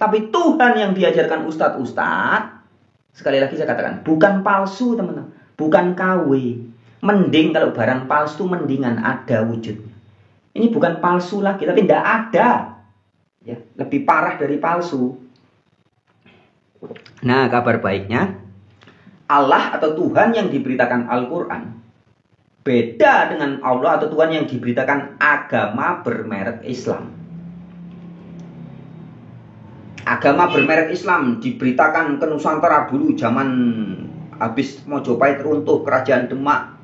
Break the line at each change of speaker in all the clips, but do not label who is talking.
Tapi Tuhan yang diajarkan ustadz-ustadz, sekali lagi saya katakan, bukan palsu teman-teman, bukan KW. Mending kalau barang palsu mendingan ada wujudnya. Ini bukan palsu lagi, tapi tidak ada. Ya, lebih parah dari palsu. Nah, kabar baiknya, Allah atau Tuhan yang diberitakan Al-Quran beda dengan Allah atau Tuhan yang diberitakan agama bermerek Islam. Agama bermerek Islam diberitakan ke Nusantara dulu zaman habis Mojopahit runtuh, kerajaan Demak,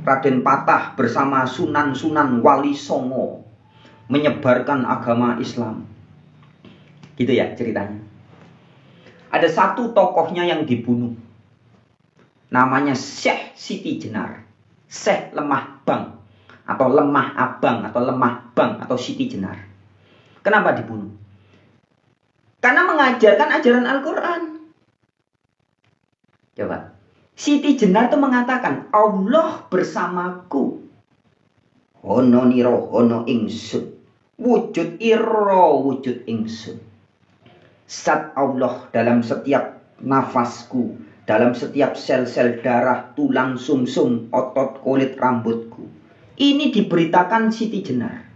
Raden Patah bersama Sunan-Sunan Wali Songo menyebarkan agama Islam. Gitu ya ceritanya. Ada satu tokohnya yang dibunuh. Namanya Syekh Siti Jenar. Syekh Lemah Bang. Atau Lemah Abang. Atau Lemah Bang. Atau Siti Jenar. Kenapa dibunuh? Karena mengajarkan ajaran Al-Quran. Coba. Siti Jenar itu mengatakan, Allah bersamaku. Hono niro hono ingsun. Wujud iro wujud ingsun. Zat Allah dalam setiap nafasku, dalam setiap sel-sel darah, tulang sumsum, otot, kulit, rambutku. Ini diberitakan Siti Jenar.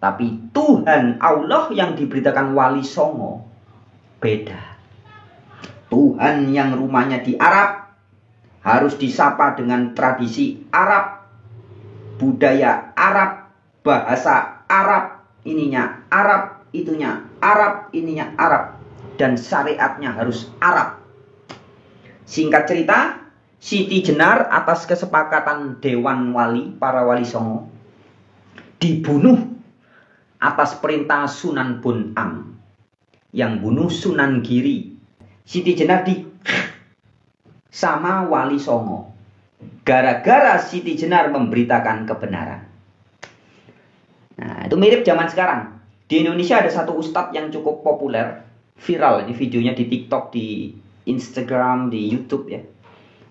Tapi Tuhan Allah yang diberitakan Wali Songo beda. Tuhan yang rumahnya di Arab harus disapa dengan tradisi Arab, budaya Arab, bahasa Arab, ininya Arab, itunya Arab, ininya Arab, dan syariatnya harus Arab. Singkat cerita, Siti Jenar atas kesepakatan Dewan Wali, para Wali Songo, dibunuh atas perintah Sunan Bonang yang bunuh Sunan Giri. Siti Jenar di sama Wali Songo gara-gara Siti Jenar memberitakan kebenaran. Nah, itu mirip zaman sekarang. Di Indonesia ada satu ustadz yang cukup populer, viral ini videonya di TikTok, di Instagram, di YouTube ya.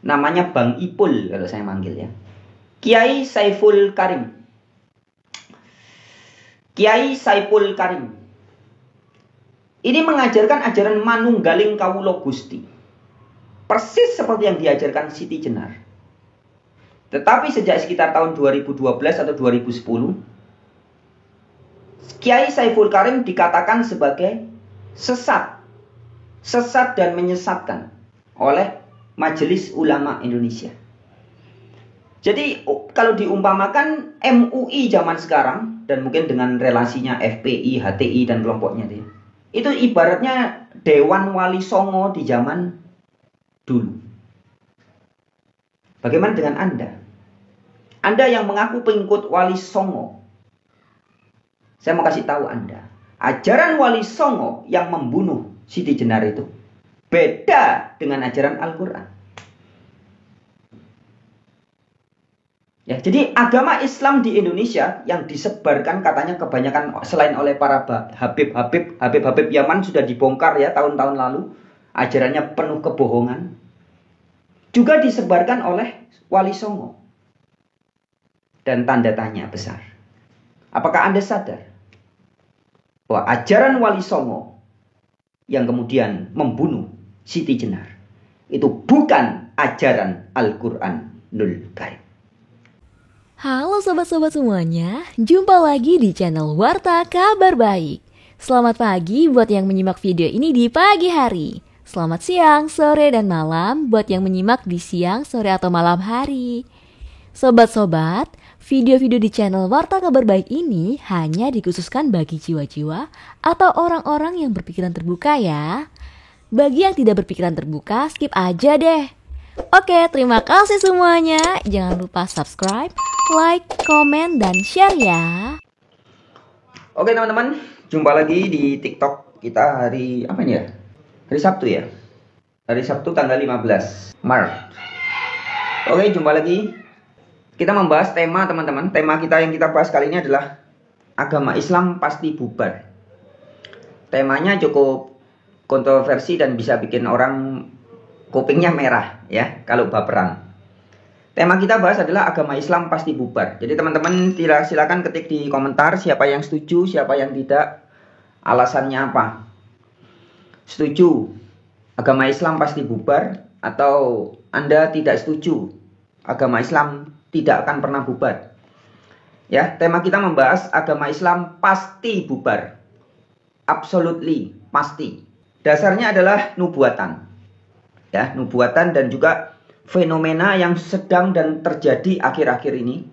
Namanya Bang Ipul kalau saya manggil ya. Kiai Saiful Karim. Kiai Saiful Karim. Ini mengajarkan ajaran manunggaling kawula Gusti. Persis seperti yang diajarkan Siti Jenar. Tetapi sejak sekitar tahun 2012 atau 2010, Kiai Saiful Karim dikatakan sebagai sesat. Sesat dan menyesatkan oleh Majelis Ulama Indonesia. Jadi kalau diumpamakan MUI zaman sekarang, dan mungkin dengan relasinya FPI, HTI, dan kelompoknya itu ibaratnya Dewan Wali Songo di zaman dulu. Bagaimana dengan Anda? Anda yang mengaku pengikut Wali Songo. Saya mau kasih tahu Anda. Ajaran Wali Songo yang membunuh Siti Jenar itu beda dengan ajaran Al-Quran. Ya, jadi agama Islam di Indonesia yang disebarkan katanya kebanyakan selain oleh para Habib Yaman sudah dibongkar ya tahun-tahun lalu. Ajarannya penuh kebohongan. Juga disebarkan oleh Wali Songo. Dan tanda tanya besar. Apakah Anda sadar bahwa ajaran Wali Songo yang kemudian membunuh Siti Jenar itu bukan ajaran Al-Quranul Karim?
Halo sobat-sobat semuanya, jumpa lagi di channel Warta Kabar Baik. Selamat pagi buat yang menyimak video ini di pagi hari. Selamat siang, sore, dan malam buat yang menyimak di siang, sore, atau malam hari. Sobat-sobat, video-video di channel Warta Kabar Baik ini hanya dikhususkan bagi jiwa-jiwa atau orang-orang yang berpikiran terbuka ya. Bagi yang tidak berpikiran terbuka, skip aja deh. Oke, terima kasih semuanya. Jangan lupa subscribe, like, komen, dan share ya.
Oke teman-teman, jumpa lagi di TikTok kita hari apa ini ya? Hari Sabtu ya? Hari Sabtu tanggal 15 Maret. Oke, jumpa lagi. Kita membahas tema teman-teman. Tema kita yang kita bahas kali ini adalah agama Islam pasti bubar. Temanya cukup kontroversi dan bisa bikin orang kupingnya merah ya kalau baperan. Tema kita bahas adalah agama Islam pasti bubar. Jadi teman-teman silakan ketik di komentar siapa yang setuju, siapa yang tidak. Alasannya apa? Setuju agama Islam pasti bubar, atau Anda tidak setuju agama Islam tidak akan pernah bubar? Ya, tema kita membahas agama Islam pasti bubar. Absolutely, pasti. Dasarnya adalah nubuatan. Ya, nubuatan dan juga fenomena yang sedang dan terjadi akhir-akhir ini.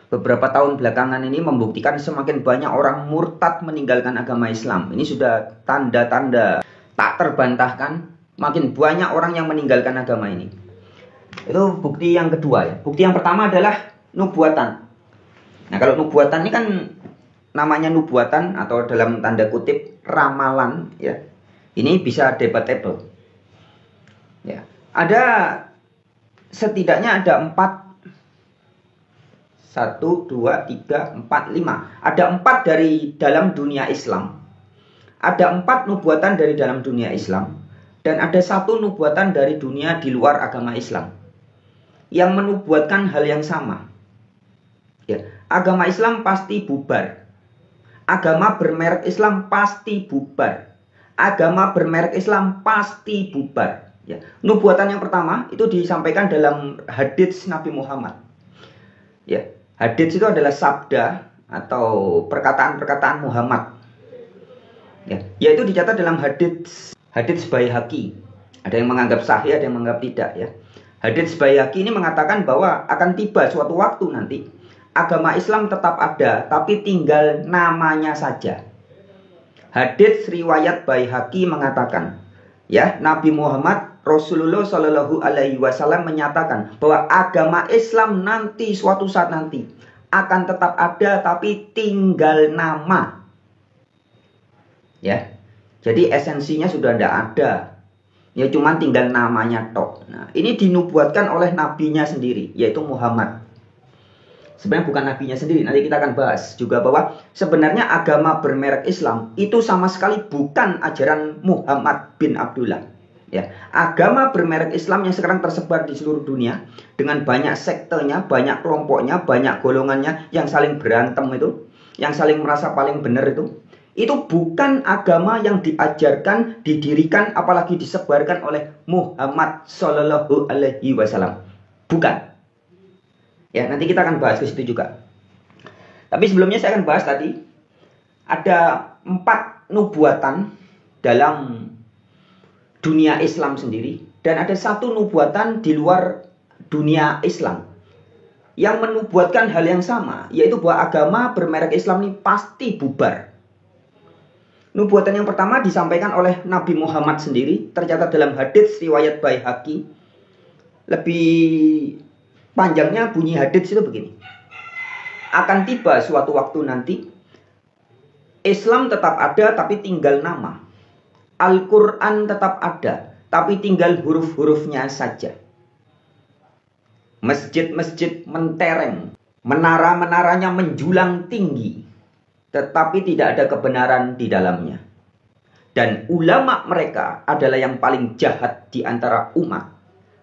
Beberapa tahun belakangan ini membuktikan semakin banyak orang murtad meninggalkan agama Islam. Ini sudah tanda-tanda tak terbantahkan. Makin banyak orang yang meninggalkan agama ini. Itu bukti yang kedua ya. Bukti yang pertama adalah nubuatan. Nah, kalau nubuatan ini kan namanya nubuatan atau dalam tanda kutip ramalan ya. Ini bisa debatable. Ya. Setidaknya ada 1, 2, 3, 4, 5. Ada 4 dari dalam dunia Islam. Ada 4 nubuatan dari dalam dunia Islam. Dan ada 1 nubuatan dari dunia di luar agama Islam. Yang menubuatkan hal yang sama. Ya, agama Islam pasti bubar. Agama bermerek Islam pasti bubar. Agama bermerek Islam pasti bubar. Ya. Nubuatan yang pertama itu disampaikan dalam hadits Nabi Muhammad. Ya. Hadits itu adalah sabda atau perkataan-perkataan Muhammad. Ya, yaitu dicatat dalam hadits Baihaqi. Ada yang menganggap sahih, ada yang menganggap tidak ya. Hadits Baihaqi ini mengatakan bahwa akan tiba suatu waktu nanti agama Islam tetap ada, tapi tinggal namanya saja. Hadits riwayat Baihaqi mengatakan, ya, Nabi Muhammad Rasulullah Shallallahu Alaihi Wasallam menyatakan bahwa agama Islam nanti suatu saat nanti akan tetap ada, tapi tinggal nama. Ya, jadi esensinya sudah tidak ada. Ya, cuma tinggal namanya tok. Nah, ini dinubuatkan oleh nabinya sendiri, yaitu Muhammad. Sebenarnya bukan nabinya sendiri. Nanti kita akan bahas juga bahwa sebenarnya agama bermerek Islam itu sama sekali bukan ajaran Muhammad bin Abdullah. Ya, agama bermerek Islam yang sekarang tersebar di seluruh dunia dengan banyak sektenya, banyak kelompoknya, banyak golongannya yang saling berantem itu, yang saling merasa paling benar itu bukan agama yang diajarkan, didirikan, apalagi disebarkan oleh Muhammad Shallallahu Alaihi Wasallam. Bukan. Ya, nanti kita akan bahas ke situ juga. Tapi sebelumnya saya akan bahas tadi ada 4 nubuatan dalam dunia Islam sendiri, dan ada 1 nubuatan di luar dunia Islam yang menubuatkan hal yang sama, yaitu bahwa agama bermerek Islam ini pasti bubar. Nubuatan yang pertama disampaikan oleh Nabi Muhammad sendiri, tercatat dalam hadits riwayat Baihaqi. Lebih panjangnya bunyi hadits itu begini. Akan tiba suatu waktu nanti Islam tetap ada tapi tinggal nama. Al-Quran tetap ada, tapi tinggal huruf-hurufnya saja. Masjid-masjid mentereng, menara-menaranya menjulang tinggi, tetapi tidak ada kebenaran di dalamnya. Dan ulama mereka adalah yang paling jahat di antara umat.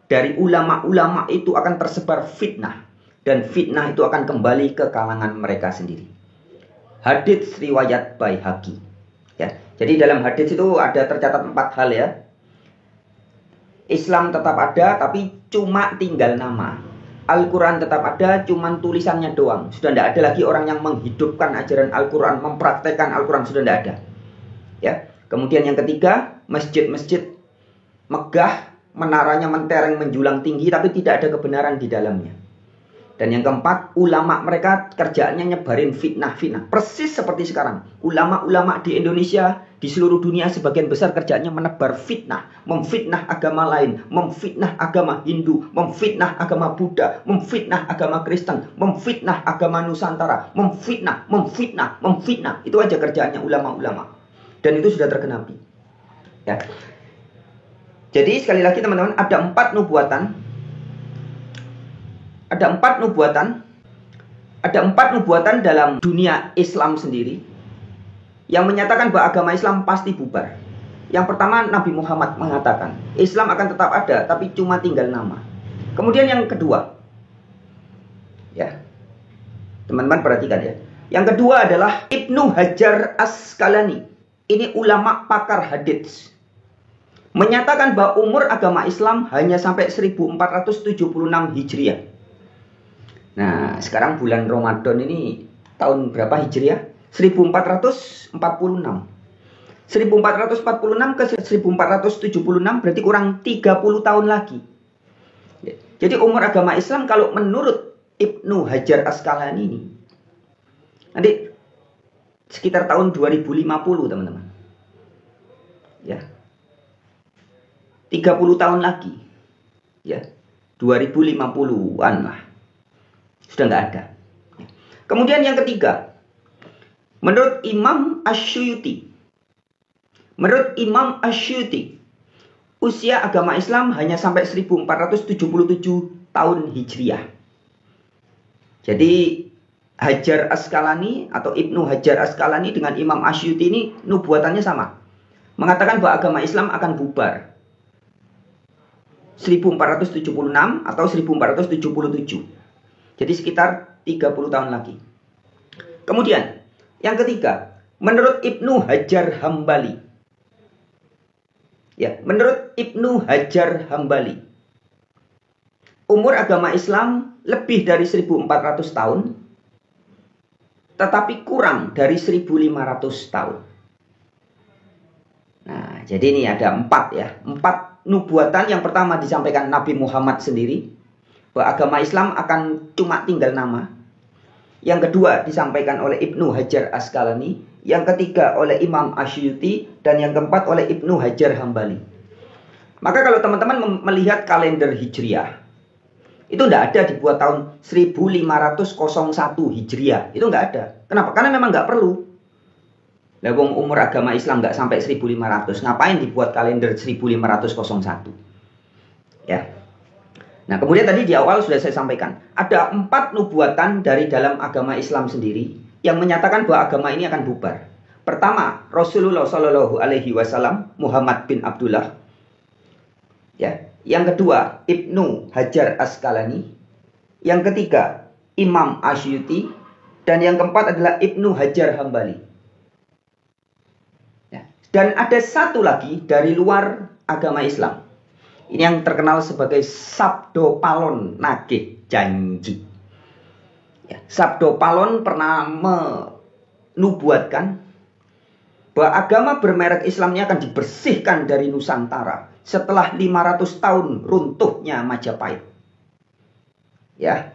Dari ulama-ulama itu akan tersebar fitnah, dan fitnah itu akan kembali ke kalangan mereka sendiri. Hadits riwayat Baihaqi. Ya, jadi dalam hadits itu ada tercatat 4 hal ya. Islam tetap ada tapi cuma tinggal nama. Al-Quran tetap ada, cuma tulisannya doang. Sudah tidak ada lagi orang yang menghidupkan ajaran Al-Quran, mempraktekkan Al-Quran, sudah tidak ada. Ya. Kemudian yang ketiga, masjid-masjid megah, menaranya mentereng menjulang tinggi tapi tidak ada kebenaran di dalamnya. Dan yang keempat, ulama mereka kerjaannya nyebarin fitnah-fitnah. Persis seperti sekarang. Ulama-ulama di Indonesia, di seluruh dunia sebagian besar kerjaannya menebar fitnah. Memfitnah agama lain. Memfitnah agama Hindu. Memfitnah agama Buddha. Memfitnah agama Kristen. Memfitnah agama Nusantara. Memfitnah. Itu aja kerjaannya ulama-ulama. Dan itu sudah tergenapi. Ya. Jadi sekali lagi teman-teman, ada 4 nubuatan. Ada 4 nubuatan dalam dunia Islam sendiri yang menyatakan bahwa agama Islam pasti bubar. Yang pertama, Nabi Muhammad mengatakan Islam akan tetap ada tapi cuma tinggal nama. Kemudian yang kedua, ya, teman-teman perhatikan ya. Yang kedua adalah Ibnu Hajar Asqalani. ini ulama pakar hadits, menyatakan bahwa umur agama Islam hanya sampai 1476 Hijriah. Nah, sekarang bulan Ramadan ini tahun berapa Hijriah? 1446. 1446 ke 1476 berarti kurang 30 tahun lagi. Jadi umur agama Islam kalau menurut Ibnu Hajar Asqalani ini nanti sekitar tahun 2050, teman-teman. Ya. 30 tahun lagi. Ya. 2050-an lah. Sudah nggak ada. Kemudian yang ketiga, menurut Imam Asyuyuti. Menurut Imam Asyuyuti, usia agama Islam hanya sampai 1477 tahun Hijriah. Jadi Hajar Asqalani atau Ibnu Hajar Asqalani dengan Imam Asyuyuti ini nubuatannya sama. Mengatakan bahwa agama Islam akan bubar 1476 atau 1477. Jadi sekitar 30 tahun lagi. Kemudian yang ketiga, menurut Ibnu Hajar Hambali. Ya, menurut Ibnu Hajar Hambali, umur agama Islam lebih dari 1400 tahun, tetapi kurang dari 1500 tahun. Nah, jadi ini ada 4 ya. 4 nubuatan. Yang pertama disampaikan Nabi Muhammad sendiri, bahwa agama Islam akan cuma tinggal nama. Yang kedua disampaikan oleh Ibnu Hajar Asqalani. Yang ketiga oleh Imam Asyuyuti. Dan yang keempat oleh Ibnu Hajar Hambali. Maka kalau teman-teman melihat kalender Hijriah, itu tidak ada dibuat tahun 1501 Hijriah. Itu nggak ada. Kenapa? Karena memang nggak perlu. Lah wong umur agama Islam nggak sampai 1500. Ngapain dibuat kalender 1501? Ya. Nah, kemudian tadi di awal sudah saya sampaikan, ada 4 nubuatan dari dalam agama Islam sendiri yang menyatakan bahwa agama ini akan bubar. Pertama, Rasulullah Shallallahu Alaihi Wasallam, Muhammad bin Abdullah. Ya. Yang kedua, Ibnu Hajar Asqalani. Yang ketiga, Imam Asyuyuti. Dan yang keempat adalah Ibnu Hajar Hambali. Ya. Dan ada satu lagi dari luar agama Islam. Ini yang terkenal sebagai Sabdo Palon Nagih Janji. Ya. Sabdo Palon pernah menubuatkan bahwa agama bermerek Islam ini akan dibersihkan dari Nusantara setelah 500 tahun runtuhnya Majapahit. Ya.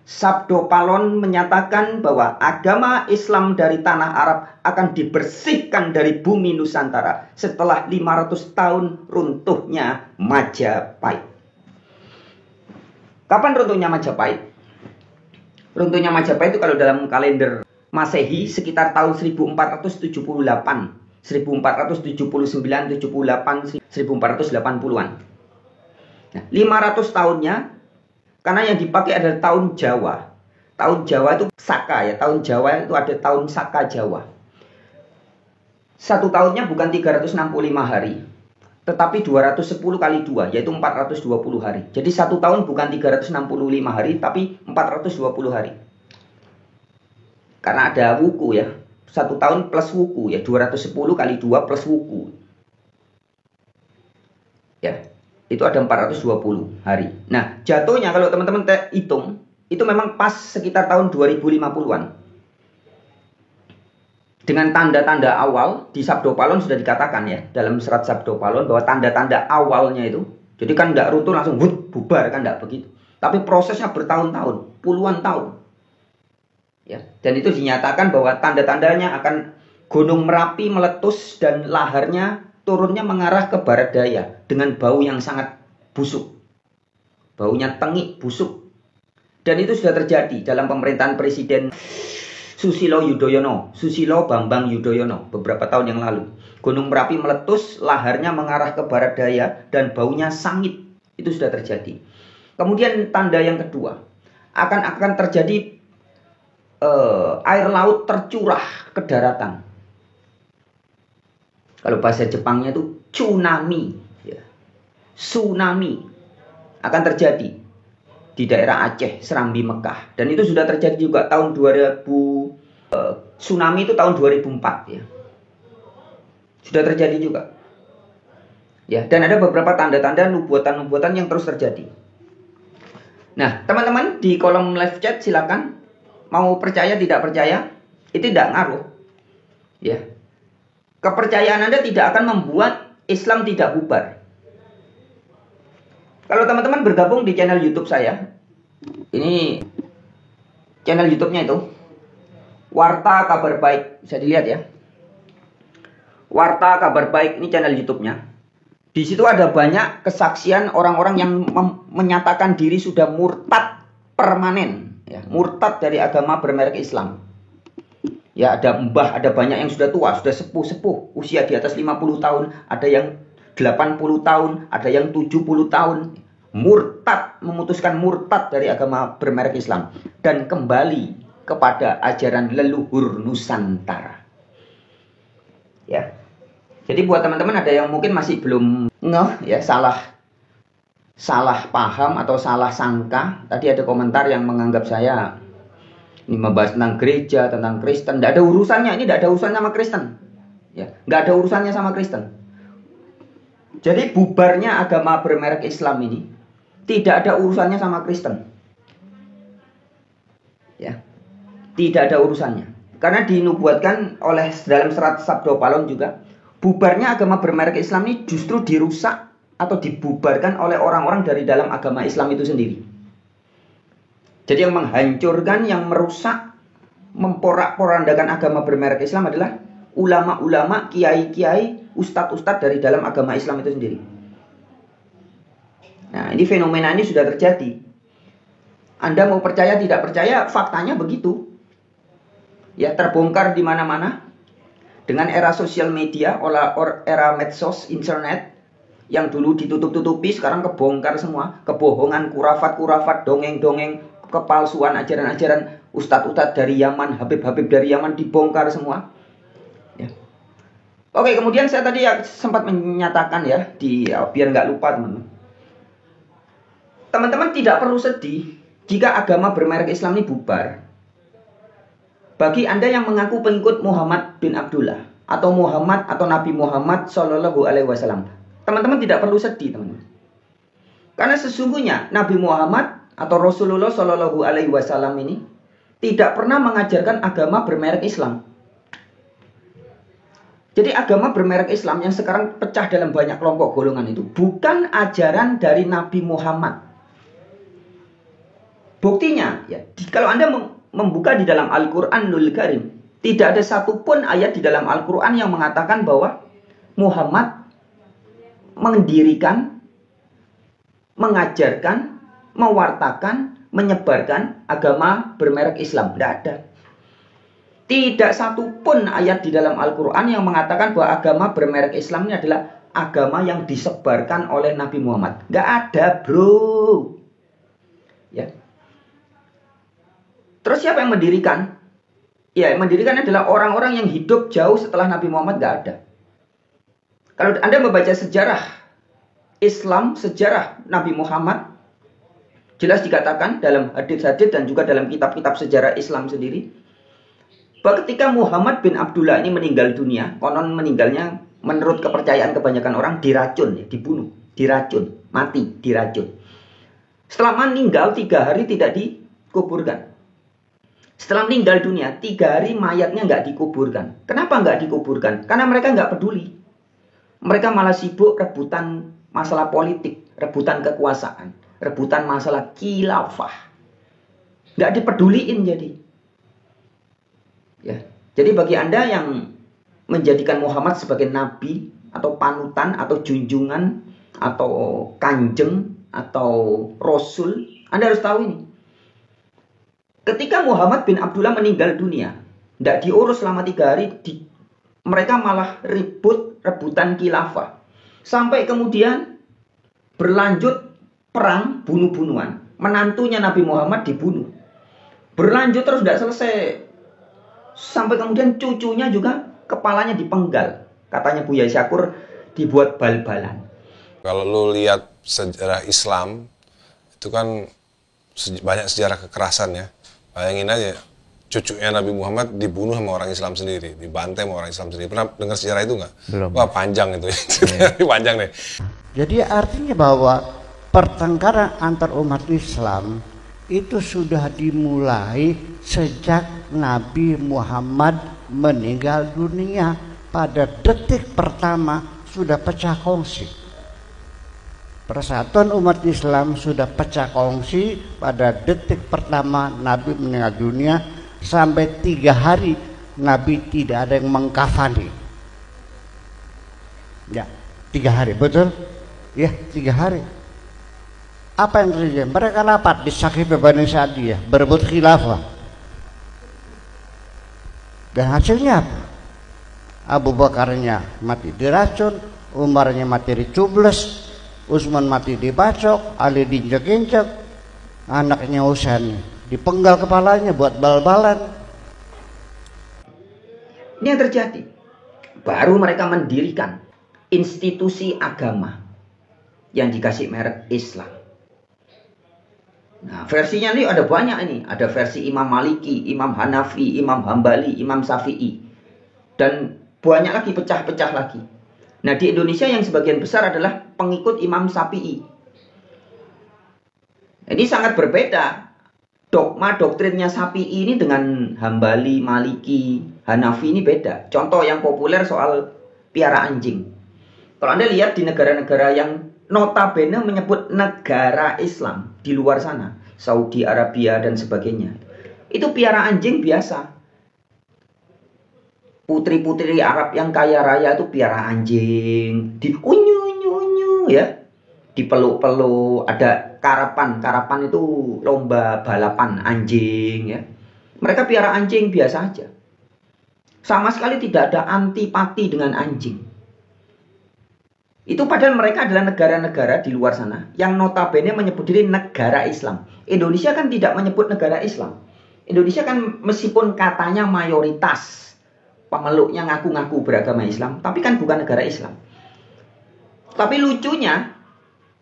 Sabdo Palon menyatakan bahwa agama Islam dari tanah Arab akan dibersihkan dari bumi Nusantara setelah 500 tahun runtuhnya Majapahit. Kapan runtuhnya Majapahit? Runtuhnya Majapahit itu kalau dalam kalender Masehi sekitar tahun 1478, 1479, 78, 1480-an. Nah, 500 tahunnya karena yang dipakai adalah tahun Jawa. Tahun Jawa itu Saka ya. Tahun Jawa itu ada tahun Saka Jawa. Satu tahunnya bukan 365 hari. Tetapi 210 kali 2 yaitu 420 hari. Jadi satu tahun bukan 365 hari tapi 420 hari. Karena ada wuku ya. Satu tahun plus wuku ya. 210 kali 2 plus wuku. Ya. Itu ada 420 hari. Nah, jatuhnya kalau teman-teman hitung, itu memang pas sekitar tahun 2050-an. Dengan tanda-tanda awal, di Sabdo Palon sudah dikatakan ya, dalam serat Sabdo Palon, bahwa tanda-tanda awalnya itu, jadi kan tidak runtuh langsung bubar, kan tidak begitu. Tapi prosesnya bertahun-tahun, puluhan tahun. Ya, dan itu dinyatakan bahwa tanda-tandanya akan Gunung Merapi meletus dan laharnya turunnya mengarah ke barat daya dengan bau yang sangat busuk. Baunya tengik, busuk. Dan itu sudah terjadi dalam pemerintahan Presiden Susilo Bambang Yudhoyono beberapa tahun yang lalu. Gunung Merapi meletus, laharnya mengarah ke barat daya dan baunya sangit. Itu sudah terjadi. Kemudian tanda yang kedua, akan terjadi air laut tercurah ke daratan. Kalau bahasa Jepangnya itu tsunami. Ya. Tsunami akan terjadi di daerah Aceh, Serambi, Mekah. Dan itu sudah terjadi juga tahun 2000. Tsunami itu tahun 2004 ya. Sudah terjadi juga. Ya, dan ada beberapa tanda-tanda nubuatan-nubuatan yang terus terjadi. Nah, teman-teman di kolom live chat silakan mau percaya tidak percaya, itu tidak ngaruh. Ya. Kepercayaan Anda tidak akan membuat Islam tidak bubar. Kalau teman-teman bergabung di channel YouTube saya, ini channel YouTube-nya itu Warta Kabar Baik, bisa dilihat ya. Warta Kabar Baik ini channel YouTube-nya. Di situ ada banyak kesaksian orang-orang yang menyatakan diri sudah murtad permanen, ya, murtad dari agama bermerek Islam. Ya, ada mbah, ada banyak yang sudah tua, sudah sepuh-sepuh, usia di atas 50 tahun, ada yang 80 tahun, ada yang 70 tahun. Murtad, memutuskan murtad dari agama bermerek Islam dan kembali kepada ajaran leluhur Nusantara. Ya. Jadi buat teman-teman ada yang mungkin masih belum ngeh ya, salah paham atau salah sangka. Tadi ada komentar yang menganggap saya ini membahas tentang gereja, tentang Kristen. Tidak ada urusannya, ini tidak ada urusannya sama Kristen. Ya, nggak ada urusannya sama Kristen. Jadi bubarnya agama bermerek Islam ini tidak ada urusannya sama Kristen. Ya, tidak ada urusannya. Karena dinubuatkan oleh dalam serat Sabdo Palon juga, bubarnya agama bermerek Islam ini justru dirusak atau dibubarkan oleh orang-orang dari dalam agama Islam itu sendiri. Jadi yang menghancurkan, yang merusak, memporak-porandakan agama bermerek Islam adalah ulama-ulama, kiai-kiai, ustadz-ustadz dari dalam agama Islam itu sendiri. Nah, ini fenomena ini sudah terjadi. Anda mau percaya tidak percaya, faktanya begitu. Ya, terbongkar di mana-mana. Dengan era sosial media, era medsos, internet, yang dulu ditutup-tutupi, sekarang kebongkar semua. Kebohongan, kurafat-kurafat, dongeng-dongeng, kepalsuan, ajaran-ajaran ustadz-ustadz dari Yaman, habib-habib dari Yaman dibongkar semua. Ya. Oke, kemudian saya tadi sempat menyatakan ya, biar nggak lupa teman-teman. Teman-teman tidak perlu sedih jika agama bermerek Islam ini bubar. Bagi Anda yang mengaku pengikut Muhammad bin Abdullah atau Muhammad atau Nabi Muhammad Shallallahu Alaihi Wasallam, teman-teman tidak perlu sedih, teman-teman. Karena sesungguhnya Nabi Muhammad atau Rasulullah Shallallahu Alaihi Wasallam ini tidak pernah mengajarkan agama bermerek Islam. Jadi agama bermerek Islam yang sekarang pecah dalam banyak kelompok golongan itu bukan ajaran dari Nabi Muhammad. Buktinya, ya, kalau Anda membuka di dalam Al-Quranul Karim, tidak ada satupun ayat di dalam Al-Quran yang mengatakan bahwa Muhammad mendirikan, mengajarkan, mewartakan, menyebarkan agama bermerek Islam. Tidak ada. Tidak satupun ayat di dalam Al-Quran yang mengatakan bahwa agama bermerek Islam ini adalah agama yang disebarkan oleh Nabi Muhammad. Nggak ada, bro. Ya. Terus siapa yang mendirikan? Ya, yang mendirikan adalah orang-orang yang hidup jauh setelah Nabi Muhammad. Nggak ada. Kalau Anda membaca sejarah Islam, sejarah Nabi Muhammad, jelas dikatakan dalam hadits-hadits dan juga dalam kitab-kitab sejarah Islam sendiri, bahwa ketika Muhammad bin Abdullah ini meninggal dunia, konon meninggalnya menurut kepercayaan kebanyakan orang diracun, ya, dibunuh, diracun, mati, diracun. Setelah meninggal 3 hari tidak dikuburkan. Setelah meninggal dunia 3 hari mayatnya nggak dikuburkan. Kenapa nggak dikuburkan? Karena mereka nggak peduli. Mereka malah sibuk rebutan masalah politik, rebutan kekuasaan, rebutan masalah khilafah. Nggak dipeduliin jadi. Ya, jadi bagi Anda yang menjadikan Muhammad sebagai nabi atau panutan atau junjungan atau kanjeng atau rasul, Anda harus tahu ini. Ketika Muhammad bin Abdullah meninggal dunia, tidak diurus selama 3 hari, mereka malah ribut rebutan khilafah. Sampai kemudian berlanjut perang bunuh-bunuhan. Menantunya Nabi Muhammad dibunuh. Berlanjut terus tidak selesai. Sampai kemudian cucunya juga kepalanya dipenggal. Katanya Buya Syakur dibuat bal-balan.
Kalau lu lihat sejarah Islam, itu kan banyak sejarah kekerasan ya. Bayangin aja, cucunya Nabi Muhammad dibunuh sama orang Islam sendiri, dibantai sama orang Islam sendiri. Pernah dengar sejarah itu nggak?
Belum.
Wah, panjang itu ya. Panjang deh.
Jadi artinya bahwa pertengkaran antar umat Islam itu sudah dimulai sejak Nabi Muhammad meninggal dunia. Pada detik pertama sudah pecah kongsi. Persatuan umat Islam sudah pecah kongsi pada detik pertama Nabi meninggal dunia. Sampai 3 hari Nabi tidak ada yang mengkafani. Ya, 3 hari, betul? Ya, 3 hari. Apa yang terjadi? Mereka rapat di Saqifah Bani Sa'diyah, berebut khilafah. Dan hasilnya apa? Abu Bakarnya mati diracun, Umarnya mati dicubles, Utsman mati dibacok, Ali diinjek-injek, anaknya Husain dipenggal kepalanya buat bal-balan.
Ini yang terjadi. Baru mereka mendirikan institusi agama yang dikasih merek Islam. Nah, versinya ini ada banyak ini. Ada versi Imam Maliki, Imam Hanafi, Imam Hambali, Imam Syafi'i. Dan banyak lagi, pecah-pecah lagi. Nah, di Indonesia yang sebagian besar adalah pengikut Imam Syafi'i. Ini sangat berbeda. Dogma doktrinnya Syafi'i ini dengan Hambali, Maliki, Hanafi ini beda. Contoh yang populer soal piara anjing. Kalau Anda lihat di negara-negara yang notabene menyebut negara Islam di luar sana, Saudi Arabia dan sebagainya, itu piara anjing biasa. Putri-putri Arab yang kaya raya itu piara anjing, diunyu-unyu ya, dipeluk-peluk, ada karapan itu lomba balapan anjing ya. Mereka piara anjing biasa aja. Sama sekali tidak ada antipati dengan anjing. Itu padahal mereka adalah negara-negara di luar sana yang notabene menyebut diri negara Islam. Indonesia kan tidak menyebut negara Islam. Indonesia kan meskipun katanya mayoritas pemeluknya ngaku-ngaku beragama Islam, tapi kan bukan negara Islam. Tapi lucunya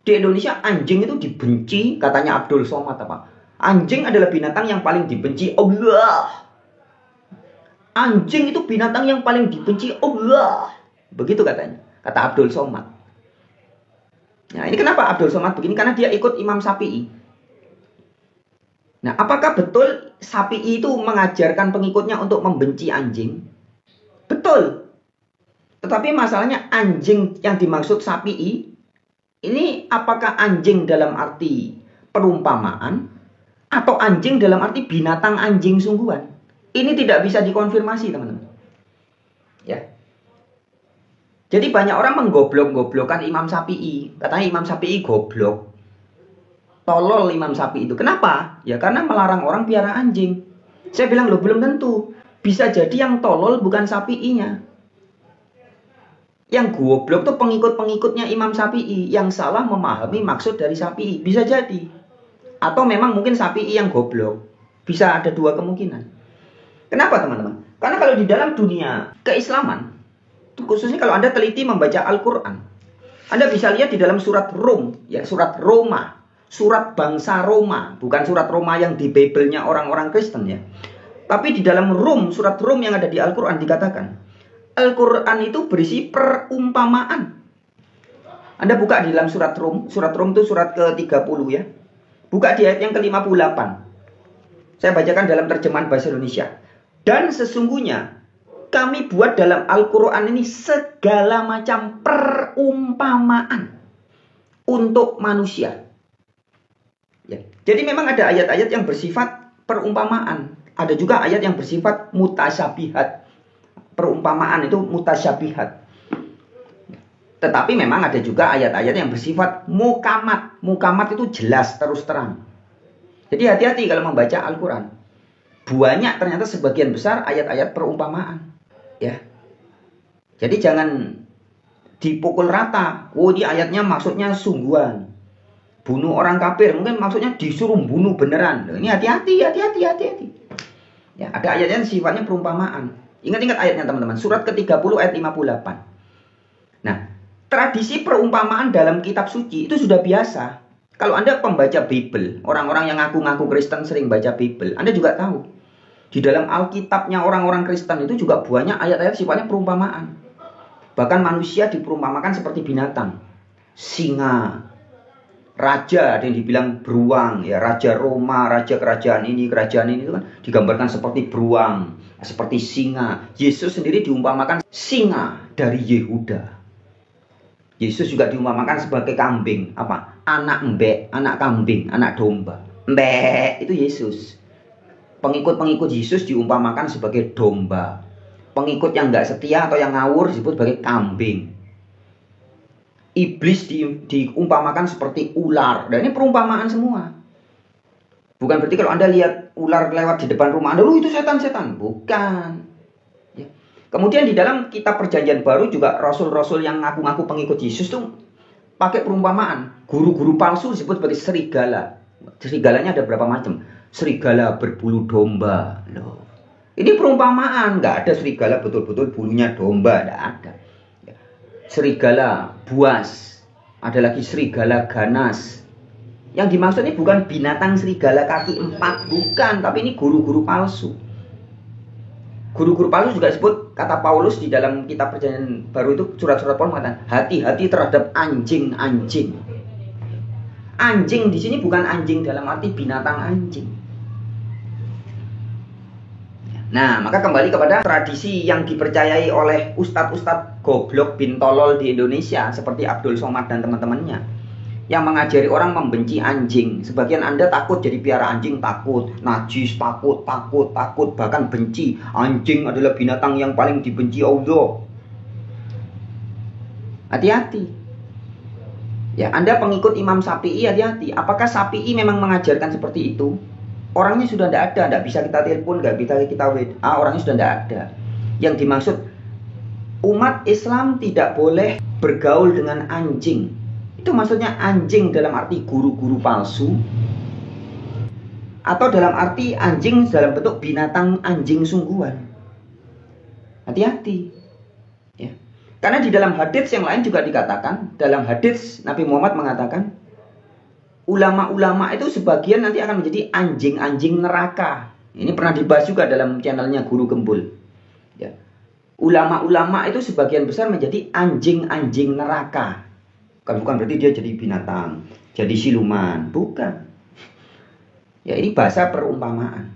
di Indonesia anjing itu dibenci, katanya Abdul Somad apa? Anjing adalah binatang yang paling dibenci Allah. Anjing itu binatang yang paling dibenci Allah. Begitu katanya, kata Abdul Somad. Nah, ini kenapa Abdul Somad begini? Karena dia ikut Imam Syafi'i. Nah, apakah betul Syafi'i itu mengajarkan pengikutnya untuk membenci anjing? Betul. Tetapi masalahnya anjing yang dimaksud Syafi'i ini apakah anjing dalam arti perumpamaan atau anjing dalam arti binatang anjing sungguhan? Ini tidak bisa dikonfirmasi, teman-teman. Ya. Jadi banyak orang menggoblok-goblokkan Imam Syafi'i. Katanya Imam Syafi'i goblok. Tolol Imam Syafi'i itu. Kenapa? Ya karena melarang orang piara anjing. Saya bilang loh, belum tentu. Bisa jadi yang tolol bukan Syafi'inya. Yang goblok tuh pengikut-pengikutnya Imam Syafi'i yang salah memahami maksud dari Syafi'i. Bisa jadi. Atau memang mungkin Syafi'i yang goblok. Bisa ada 2 kemungkinan. Kenapa teman-teman? Karena kalau di dalam dunia keislaman, khususnya kalau Anda teliti membaca Al-Quran, Anda bisa lihat di dalam surat Rum, ya, surat Roma, surat bangsa Roma, bukan surat Roma yang di Bible-nya orang-orang Kristen ya. Tapi di dalam Rum, surat Rum yang ada di Al-Quran dikatakan, Al-Quran itu berisi perumpamaan. Anda buka di dalam surat Rum itu surat ke-30 ya. Buka di ayat yang ke-58. Saya bacakan dalam terjemahan bahasa Indonesia. Dan sesungguhnya kami buat dalam Al-Quran ini segala macam perumpamaan untuk manusia. Ya. Jadi memang ada ayat-ayat yang bersifat perumpamaan. Ada juga ayat yang bersifat mutasyabihat. Perumpamaan itu mutasyabihat. Tetapi memang ada juga ayat-ayat yang bersifat mukamat. Mukamat itu jelas, terus terang. Jadi hati-hati kalau membaca Al-Quran. Banyak ternyata sebagian besar ayat-ayat perumpamaan. Ya. Jadi jangan dipukul rata. Oh, ini ayatnya maksudnya sungguhan. Bunuh orang kafir. Mungkin maksudnya disuruh bunuh beneran. Ini hati-hati. Ya, ada ayatnya sifatnya perumpamaan. Ingat-ingat ayatnya teman-teman. Surat ke-30 ayat 58. Nah, tradisi perumpamaan dalam kitab suci itu sudah biasa. Kalau Anda pembaca Bible, orang-orang yang ngaku-ngaku Kristen sering baca Bible, Anda juga tahu. Di dalam Alkitabnya orang-orang Kristen itu juga banyak ayat-ayat sifatnya perumpamaan. Bahkan manusia diperumpamakan seperti binatang. Singa, raja, ada yang dibilang beruang, ya, raja Roma, raja kerajaan ini itu kan digambarkan seperti beruang, seperti singa. Yesus sendiri diumpamakan singa dari Yehuda. Yesus juga diumpamakan sebagai kambing, apa? Anak embek, anak kambing, anak domba. Embek itu Yesus. Pengikut-pengikut Yesus diumpamakan sebagai domba. Pengikut yang nggak setia atau yang ngawur disebut sebagai kambing. Iblis diumpamakan seperti ular. Dan ini perumpamaan semua. Bukan berarti kalau Anda lihat ular lewat di depan rumah Anda, itu setan-setan. Bukan. Ya. Kemudian di dalam kitab Perjanjian Baru juga rasul-rasul yang ngaku-ngaku pengikut Yesus tuh pakai perumpamaan. Guru-guru palsu disebut sebagai serigala. Serigalanya ada berapa macam? Serigala berbulu domba. Loh. Ini perumpamaan. Nggak ada serigala betul-betul bulunya domba. Nggak ada. Serigala buas. Ada lagi serigala ganas. Yang dimaksud ini bukan binatang serigala kaki 4. Bukan. Tapi ini guru-guru palsu. Guru-guru palsu juga disebut, kata Paulus di dalam kitab Perjanjian Baru itu, surat-surat Paulus mengatakan hati-hati terhadap anjing-anjing. Anjing di sini bukan anjing dalam arti binatang anjing. Nah, maka kembali kepada tradisi yang dipercayai oleh ustadz-ustadz goblok bin tolol di Indonesia seperti Abdul Somad dan teman-temannya yang mengajari orang membenci anjing. Sebagian Anda takut jadi piara anjing, takut, najis, takut, bahkan benci. Anjing adalah binatang yang paling dibenci Allah. Hati-hati. Ya, Anda pengikut Imam Syafi'i, hati-hati. Apakah Syafi'i memang mengajarkan seperti itu? Orangnya sudah tidak ada, tidak bisa kita telepon, tidak bisa kita WA, orangnya sudah tidak ada. Yang dimaksud, umat Islam tidak boleh bergaul dengan anjing. Itu maksudnya anjing dalam arti guru-guru palsu, atau dalam arti anjing dalam bentuk binatang anjing sungguhan. Hati-hati. Ya. Karena di dalam hadits yang lain juga dikatakan, dalam hadits Nabi Muhammad mengatakan, ulama-ulama itu sebagian nanti akan menjadi anjing-anjing neraka. Ini pernah dibahas juga dalam channelnya Guru Gembul. Ya. Ulama-ulama itu sebagian besar menjadi anjing-anjing neraka. Bukan berarti dia jadi binatang, jadi siluman. Bukan. Ya, ini bahasa perumpamaan.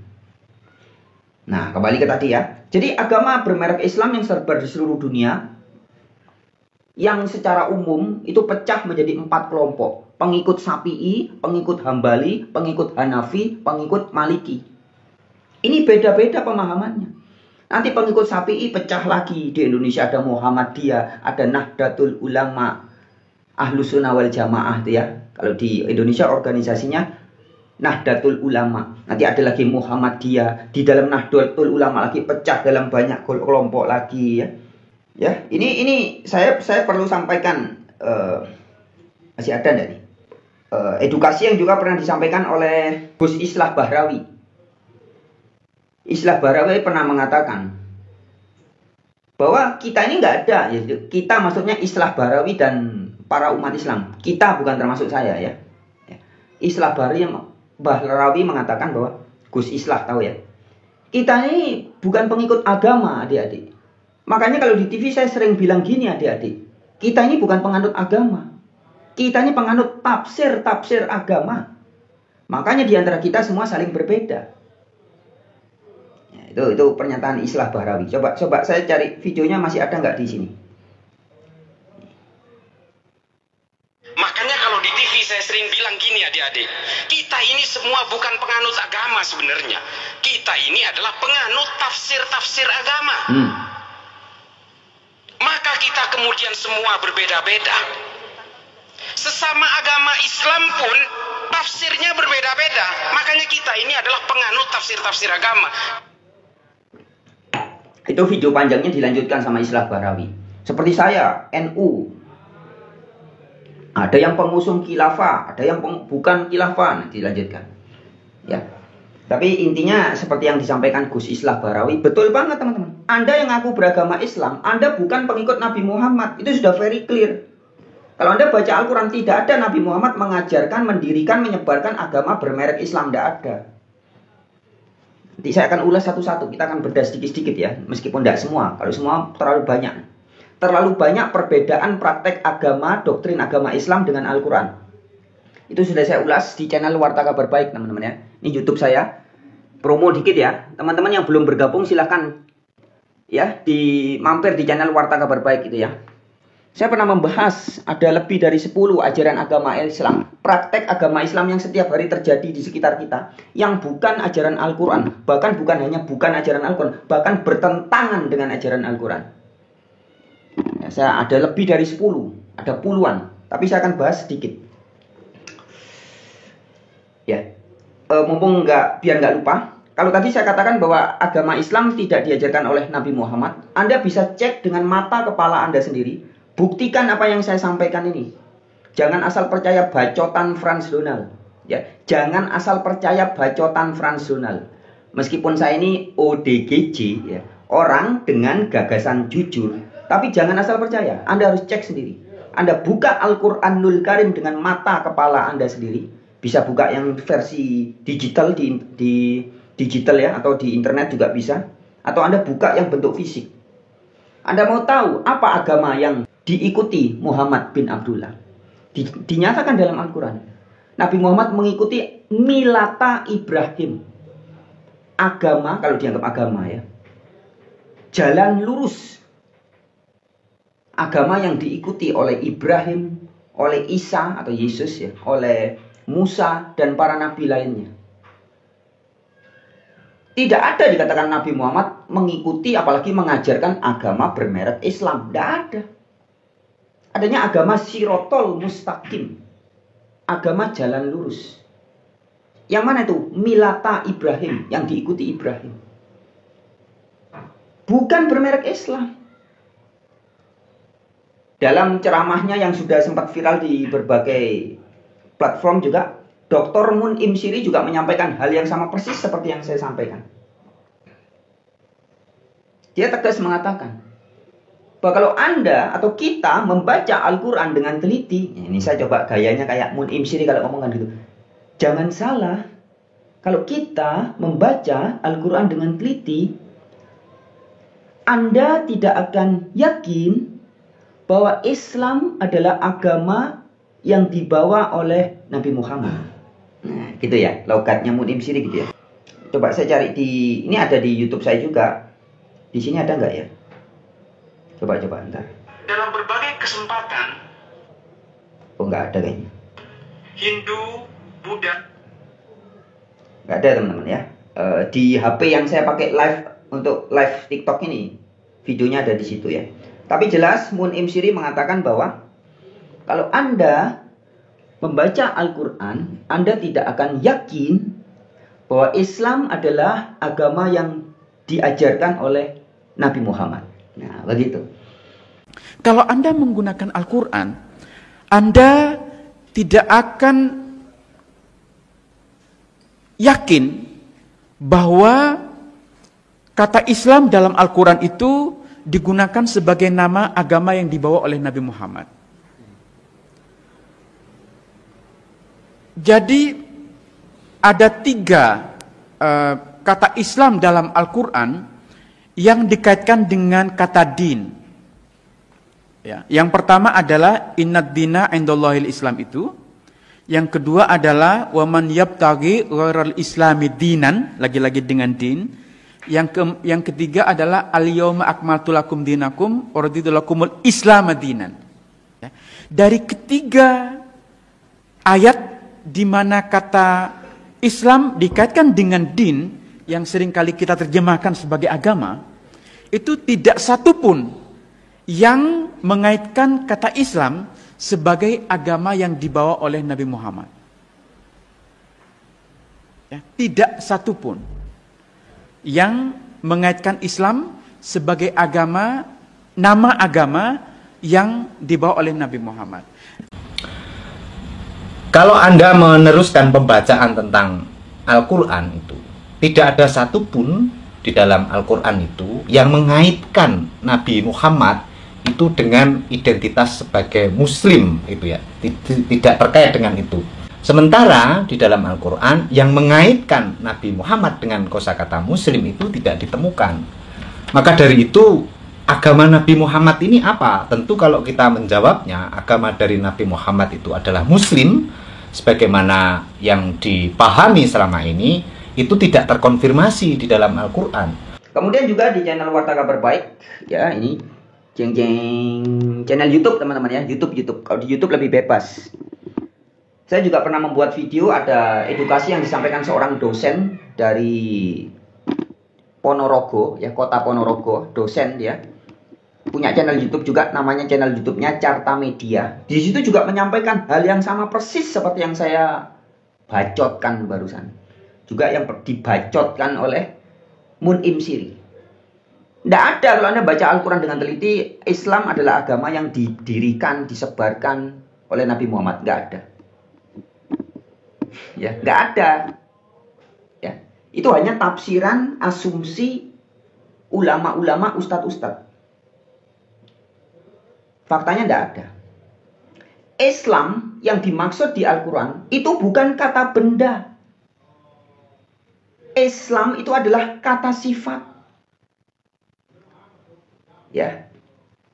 Nah, kembali ke tadi ya. Jadi agama bermerek Islam yang tersebar di seluruh dunia, yang secara umum itu pecah menjadi 4 kelompok. Pengikut Syafi'i, pengikut Hambali, pengikut Hanafi, pengikut Maliki. Ini beda-beda pemahamannya. Nanti pengikut Syafi'i pecah lagi. Di Indonesia ada Muhammadiyah, ada Nahdlatul Ulama, Ahlus Sunnah wal Jamaah itu ya. Kalau di Indonesia organisasinya Nahdlatul Ulama. Nanti ada lagi Muhammadiyah. Di dalam Nahdlatul Ulama lagi pecah dalam banyak kelompok lagi ya. Ya, ini saya perlu sampaikan, masih ada enggak nih? Edukasi yang juga pernah disampaikan oleh Gus Islah Bahrawi. Islah Bahrawi pernah mengatakan bahwa kita ini nggak ada, ya, kita maksudnya Islah Bahrawi dan para umat Islam. Kita bukan termasuk saya ya. Islah Bahrawi mengatakan bahwa Gus Islah tahu ya. Kita ini bukan pengikut agama, adik-adik. Makanya kalau di TV saya sering bilang gini, adik-adik. Kita ini bukan penganut agama. Kita ini penganut tafsir agama. Makanya di antara kita semua saling berbeda. Ya, itu pernyataan Islah Bahrawi. Coba saya cari videonya, masih ada nggak di sini?
Makanya kalau di TV saya sering bilang gini, adik-adik. Kita ini semua bukan penganut agama sebenarnya. Kita ini adalah penganut tafsir agama. Maka kita kemudian semua berbeda-beda. Sesama agama Islam pun tafsirnya berbeda-beda. Makanya kita ini adalah penganut tafsir agama.
Itu video panjangnya dilanjutkan sama Islah Bahrawi. Seperti saya, NU. Ada yang pengusung khilafah, ada yang bukan khilafah. Dilanjutkan. Ya. Tapi intinya seperti yang disampaikan Gus Islah Bahrawi, betul banget teman-teman. Anda yang ngaku beragama Islam, Anda bukan pengikut Nabi Muhammad. Itu sudah very clear. Kalau Anda baca Al-Quran, tidak ada Nabi Muhammad mengajarkan, mendirikan, menyebarkan agama bermerek Islam. Tidak ada. Nanti saya akan ulas satu-satu, kita akan bedah sedikit-sedikit ya, meskipun tidak semua. Kalau semua terlalu banyak. Terlalu banyak perbedaan praktek agama, doktrin agama Islam dengan Al-Quran. Itu sudah saya ulas di channel Warta Kabar Baik, teman-teman ya. Ini YouTube saya. Promo dikit ya. Teman-teman yang belum bergabung silahkan ya mampir di channel Warta Kabar Baik itu ya. Saya pernah membahas ada lebih dari 10 ajaran agama Islam, praktek agama Islam yang setiap hari terjadi di sekitar kita, yang bukan ajaran Al-Quran, bahkan bukan ajaran Al-Quran, bahkan bertentangan dengan ajaran Al-Quran. Ya, saya ada lebih dari 10, ada puluhan, tapi saya akan bahas sedikit. Ya, mumpung biar nggak lupa, kalau tadi saya katakan bahwa agama Islam tidak diajarkan oleh Nabi Muhammad, Anda bisa cek dengan mata kepala Anda sendiri. Buktikan apa yang saya sampaikan ini. Jangan asal percaya bacotan Frans Donald. Ya, jangan asal percaya bacotan Frans Donald. Meskipun saya ini ODGJ, ya, orang dengan gagasan jujur, tapi jangan asal percaya. Anda harus cek sendiri. Anda buka Al-Quranul Karim dengan mata kepala Anda sendiri. Bisa buka yang versi digital di digital ya, atau di internet juga bisa. Atau Anda buka yang bentuk fisik. Anda mau tahu apa agama yang diikuti Muhammad bin Abdullah? Dinyatakan dalam Al-Quran. Nabi Muhammad mengikuti milata Ibrahim. Agama, kalau dianggap agama ya, jalan lurus. Agama yang diikuti oleh Ibrahim, oleh Isa atau Yesus ya, oleh Musa dan para nabi lainnya. Tidak ada dikatakan Nabi Muhammad mengikuti apalagi mengajarkan agama bermerek Islam. Tidak ada. Adanya agama sirotol mustaqim. Agama jalan lurus. Yang mana itu? Milata Ibrahim. Yang diikuti Ibrahim. Bukan bermerek Islam. Dalam ceramahnya yang sudah sempat viral di berbagai platform juga, Dr. Mun'im Syiri juga menyampaikan hal yang sama persis seperti yang saya sampaikan. Dia tegas mengatakan bahwa kalau Anda atau kita membaca Al-Quran dengan teliti, ini saya coba gayanya kayak Mun'im Syiri kalau ngomongkan gitu. Jangan salah, kalau kita membaca Al-Quran dengan teliti, Anda tidak akan yakin bahwa Islam adalah agama yang dibawa oleh Nabi Muhammad. Nah, gitu ya, logatnya Mun'im Syiri gitu ya. Coba saya cari ini ada di YouTube saya juga. Di sini ada nggak ya? Coba ntar.
Dalam berbagai kesempatan,
Oh, nggak ada kayaknya.
Hindu, Buddha,
Nggak ada teman-teman ya. Di HP yang saya pakai untuk live TikTok ini, videonya ada di situ ya. Tapi jelas Mun'im Syiri mengatakan bahwa kalau Anda membaca Al-Quran, Anda tidak akan yakin bahwa Islam adalah agama yang diajarkan oleh Nabi Muhammad. Nah, begitu.
Kalau Anda menggunakan Al-Quran, Anda tidak akan yakin bahwa kata Islam dalam Al-Quran itu digunakan sebagai nama agama yang dibawa oleh Nabi Muhammad. Jadi ada 3 kata Islam dalam Al-Quran yang dikaitkan dengan kata din. Ya, yang pertama adalah innad dina indallahil Islam itu. Yang kedua adalah waman yabtaghi ghairal islami dinan, lagi-lagi dengan din. Yang ketiga adalah al-yauma akmaltu lakum dinakum wa raditu lakumul islam dinan. Ya. Dari ketiga ayat di mana kata Islam dikaitkan dengan din yang seringkali kita terjemahkan sebagai agama, itu tidak satupun yang mengaitkan kata Islam sebagai agama yang dibawa oleh Nabi Muhammad. Ya, tidak satupun yang mengaitkan Islam sebagai agama, nama agama yang dibawa oleh Nabi Muhammad.
Kalau Anda meneruskan pembacaan tentang Al-Quran itu, tidak ada satupun di dalam Al-Quran itu yang mengaitkan Nabi Muhammad itu dengan identitas sebagai Muslim itu ya, tidak terkait dengan itu. Sementara di dalam Al-Quran yang mengaitkan Nabi Muhammad dengan kosakata Muslim itu tidak ditemukan. Maka dari itu agama Nabi Muhammad ini apa? Tentu kalau kita menjawabnya, agama dari Nabi Muhammad itu adalah Muslim, sebagaimana yang dipahami selama ini, itu tidak terkonfirmasi di dalam Al-Quran.
Kemudian juga di channel Warta Kabar Baik, ya ini channel YouTube teman-teman ya, YouTube. Kalau di YouTube lebih bebas. Saya juga pernah membuat video, ada edukasi yang disampaikan seorang dosen dari Ponorogo, ya kota Ponorogo, dosen dia. Punya channel YouTube juga, namanya channel YouTube-nya Carta Media. Di situ juga menyampaikan hal yang sama persis seperti yang saya bacotkan barusan. Juga yang dibacotkan oleh Mun'im Siri. Tidak ada, kalau Anda baca Al-Quran dengan teliti, Islam adalah agama yang didirikan, disebarkan oleh Nabi Muhammad. Nggak ada. Ya, nggak ada. Ya, itu hanya tafsiran, asumsi ulama-ulama, ustadz-ustadz. Faktanya nggak ada. Islam yang dimaksud di Al-Quran itu bukan kata benda. Islam itu adalah kata sifat. Ya,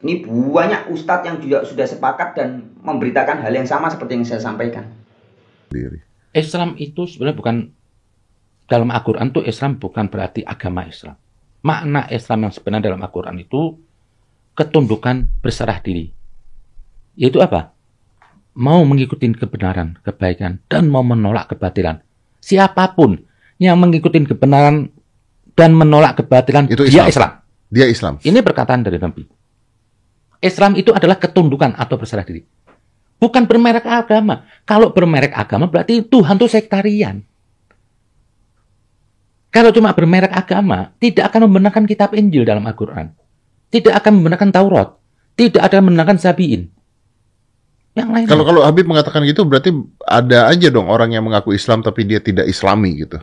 ini banyak ustadz yang juga sudah sepakat dan memberitakan hal yang sama seperti yang saya sampaikan.
Islam itu sebenarnya bukan, dalam Al-Quran itu Islam bukan berarti agama Islam. Makna Islam yang sebenarnya dalam Al-Quran itu ketundukan berserah diri. Yaitu apa? Mau mengikuti kebenaran, kebaikan, dan mau menolak kebatilan. Siapapun yang mengikuti kebenaran dan menolak kebatilan, itu dia Islam.
Dia Islam.
Ini perkataan dari Nabi. Islam itu adalah ketundukan atau berserah diri. Bukan bermerek agama. Kalau bermerek agama berarti Tuhan itu sektarian. Kalau cuma bermerek agama, tidak akan membenarkan kitab Injil dalam Al-Quran. Tidak akan membenarkan Taurat. Tidak akan membenarkan Sabi'in. Yang lain.
Kalau Habib mengatakan gitu, berarti ada aja dong orang yang mengaku Islam tapi dia tidak Islami gitu.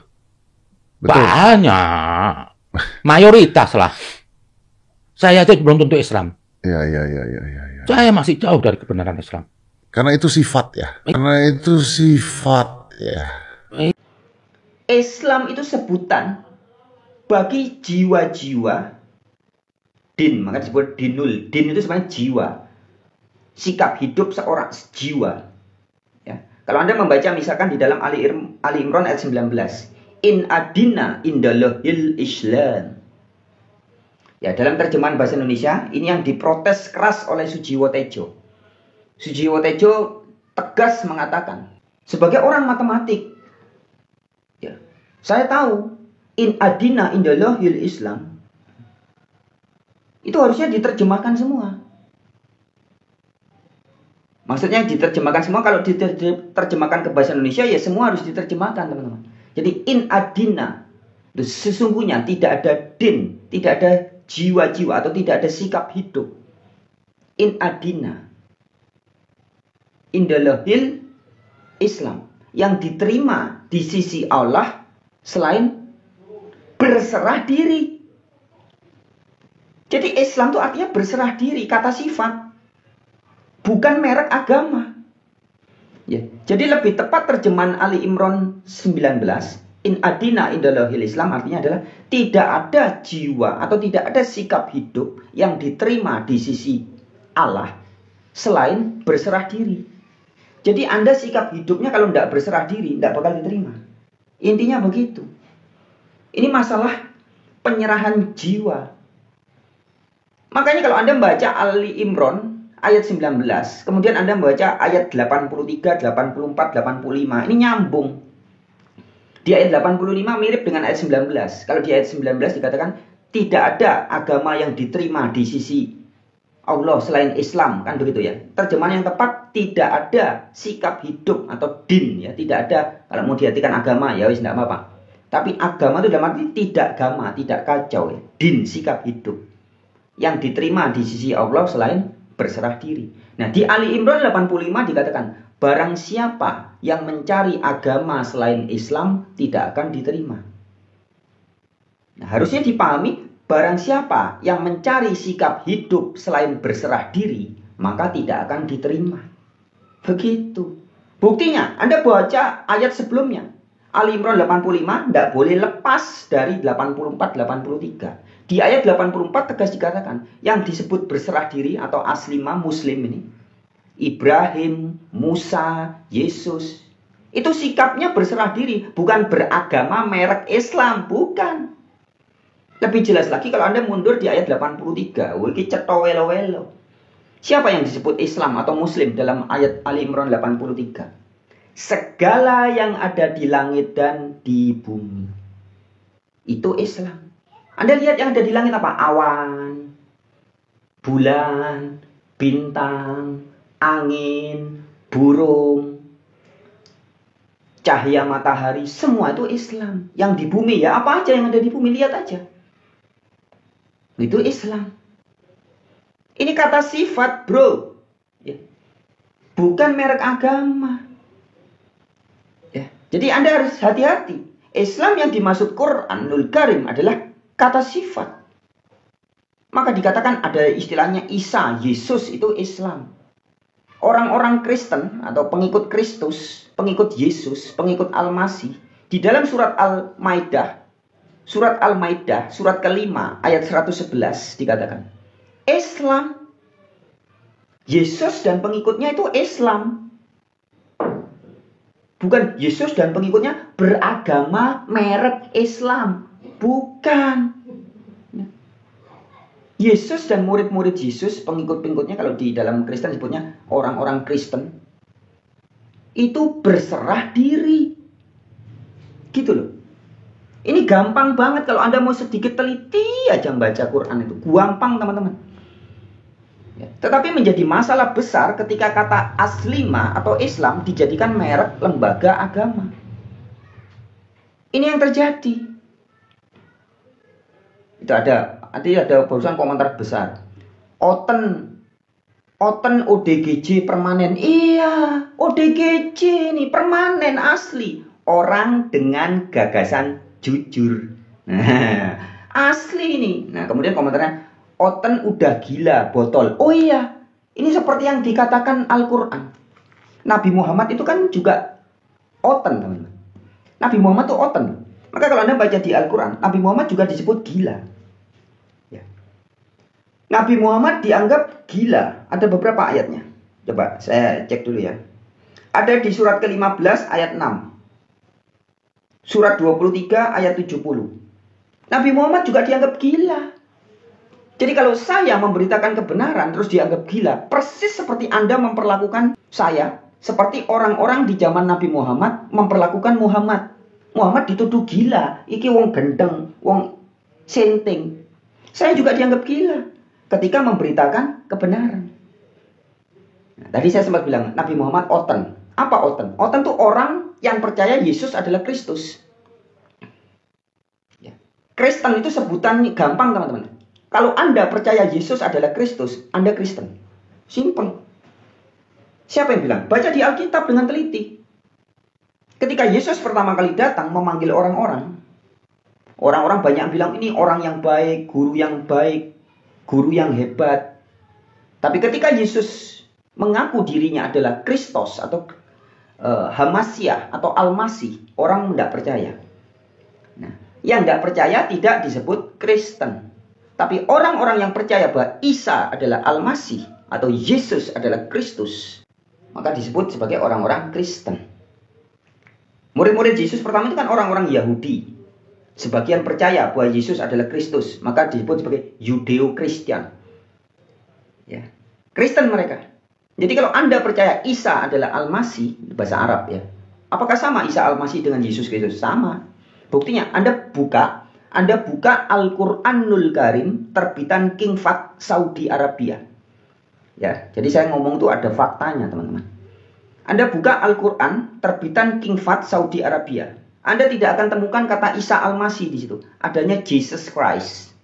Betul?
Banyak. Mayoritas lah. Saya aja belum tentu Islam.
Ya.
Saya masih jauh dari kebenaran Islam.
Karena itu sifat ya.
Islam itu sebutan bagi jiwa-jiwa din, maka disebut dinul. Din itu sebenarnya jiwa, sikap hidup seorang jiwa. Ya. Kalau Anda membaca misalkan di dalam Ali Imran ayat 19, in adina indallahil Islam. Ya, dalam terjemahan bahasa Indonesia ini yang diprotes keras oleh Sujiwo Tejo. Sujiwo Tejo tegas mengatakan, sebagai orang matematik, ya, saya tahu in adina indallahil Islam itu harusnya diterjemahkan semua. Maksudnya diterjemahkan semua, kalau diterjemahkan ke bahasa Indonesia ya semua harus diterjemahkan, teman-teman. Jadi in adina, sesungguhnya tidak ada din, tidak ada jiwa-jiwa atau tidak ada sikap hidup. In adina indallahil Islam yang diterima di sisi Allah selain berserah diri. Jadi Islam itu artinya berserah diri, kata sifat, bukan merek agama. Ya, jadi lebih tepat terjemahan Ali Imran 19, in adina indallahil Islam artinya adalah tidak ada jiwa atau tidak ada sikap hidup yang diterima di sisi Allah selain berserah diri. Jadi Anda sikap hidupnya kalau tidak berserah diri tidak bakal diterima. Intinya begitu. Ini masalah penyerahan jiwa. Makanya kalau Anda membaca Ali Imran ayat 19, kemudian Anda membaca ayat 83, 84, 85, ini nyambung. Di ayat 85 mirip dengan ayat 19. Kalau di ayat 19 dikatakan tidak ada agama yang diterima di sisi Allah selain Islam, kan begitu ya. Terjemahan yang tepat, tidak ada sikap hidup atau din ya, tidak ada. Kalau mau diartikan agama ya wis tidak apa-apa. Tapi agama itu dalam arti tidak agama, tidak kacau ya. Din, sikap hidup yang diterima di sisi Allah selain berserah diri. Nah, di Ali Imran 85 dikatakan, barang siapa yang mencari agama selain Islam tidak akan diterima. Nah, harusnya dipahami, barang siapa yang mencari sikap hidup selain berserah diri, maka tidak akan diterima. Begitu. Buktinya, Anda baca ayat sebelumnya. Ali Imran 85 tidak boleh lepas dari 84-83. Di ayat 84 tegas dikatakan, yang disebut berserah diri atau aslima muslim ini, Ibrahim, Musa, Yesus, itu sikapnya berserah diri, bukan beragama merek Islam, bukan. Lebih jelas lagi kalau Anda mundur di ayat 83, ini cetha welo-welo. Siapa yang disebut Islam atau Muslim dalam ayat Ali Imran 83? Segala yang ada di langit dan di bumi. Itu Islam. Anda lihat yang ada di langit apa? Awan, bulan, bintang, angin, burung, cahaya matahari. Semua itu Islam. Yang di bumi ya apa aja yang ada di bumi, lihat aja. Itu Islam. Ini kata sifat, bro. Ya. Bukan merek agama. Ya. Jadi Anda harus hati-hati. Islam yang dimaksud Quranul Karim adalah kata sifat. Maka dikatakan ada istilahnya Isa, Yesus itu Islam. Orang-orang Kristen atau pengikut Kristus, pengikut Yesus, pengikut Al-Masih, di dalam surat Al-Maidah, surat kelima ayat 111 dikatakan, Islam, Yesus dan pengikutnya itu Islam. Bukan Yesus dan pengikutnya beragama merek Islam. Bukan. Yesus dan murid-murid Yesus, pengikut-pengikutnya, kalau di dalam Kristen disebutnya orang-orang Kristen, itu berserah diri. Gitu loh. Ini gampang banget kalau Anda mau sedikit teliti aja membaca Quran itu. Gampang teman-teman. Ya. Tetapi menjadi masalah besar ketika kata aslima atau Islam dijadikan merek lembaga agama. Ini yang terjadi. Itu ada barusan komentar besar. Oten ODGJ permanen. Iya, ODGJ ini permanen asli. Orang dengan gagasan jujur. Nah, asli ini. Nah, kemudian komentarnya, Oten udah gila, botol. Oh iya, ini seperti yang dikatakan Al-Quran. Nabi Muhammad itu kan juga Oten, teman-teman. Nabi Muhammad itu Oten. Maka kalau Anda baca di Al-Quran, Nabi Muhammad juga disebut gila. Ya. Nabi Muhammad dianggap gila. Ada beberapa ayatnya. Coba saya cek dulu ya. Ada di surat ke-15 ayat 6. Surat 23 ayat 70. Nabi Muhammad juga dianggap gila. Jadi kalau saya memberitakan kebenaran terus dianggap gila, persis seperti Anda memperlakukan saya seperti orang-orang di zaman Nabi Muhammad memperlakukan Muhammad. Muhammad dituduh gila, iki wong gendeng, wong senting. Saya juga dianggap gila ketika memberitakan kebenaran. Nah, tadi saya sempat bilang Nabi Muhammad Oten. Apa Oten? Oten itu orang yang percaya Yesus adalah Kristus. Ya. Kristen itu sebutan gampang teman-teman. Kalau Anda percaya Yesus adalah Kristus, Anda Kristen. Simple. Siapa yang bilang? Baca di Alkitab dengan teliti. Ketika Yesus pertama kali datang memanggil orang-orang, orang-orang banyak bilang ini orang yang baik, guru yang hebat. Tapi ketika Yesus mengaku dirinya adalah Kristus atau Hamasyah atau Al-Masih, orang tidak percaya. Nah, yang tidak percaya tidak disebut Kristen. Tapi orang-orang yang percaya bahwa Isa adalah Al-Masih atau Yesus adalah Kristus, maka disebut sebagai orang-orang Kristen. Murid-murid Yesus pertama itu kan orang-orang Yahudi. Sebagian percaya bahwa Yesus adalah Kristus, maka disebut sebagai Yudeo-Kristian. Ya. Kristen mereka. Jadi kalau Anda percaya Isa adalah Al-Masih, bahasa Arab ya. Apakah sama Isa Al-Masih dengan Yesus Kristus? Sama. Buktinya Anda buka Al-Quranul Karim terbitan King Fahd Saudi Arabia. Ya, jadi saya ngomong tuh ada faktanya, teman-teman. Anda buka Al-Quran terbitan King Fahd Saudi Arabia. Anda tidak akan temukan kata Isa Al-Masih di situ. Adanya Jesus Christ.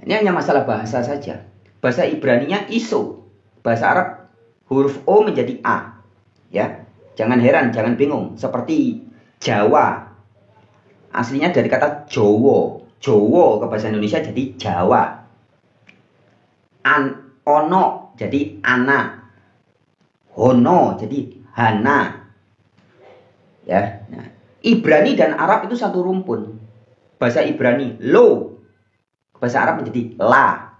Ini hanya masalah bahasa saja. Bahasa Ibraninya Iso. Bahasa Arab huruf O menjadi A. Ya, jangan heran, jangan bingung. Seperti Jawa. Aslinya dari kata Jowo. Jowo ke bahasa Indonesia jadi Jawa. Ono jadi anak. Hono, jadi Hana. Ya. Nah, Ibrani dan Arab itu satu rumpun. Bahasa Ibrani lo, bahasa Arab menjadi la.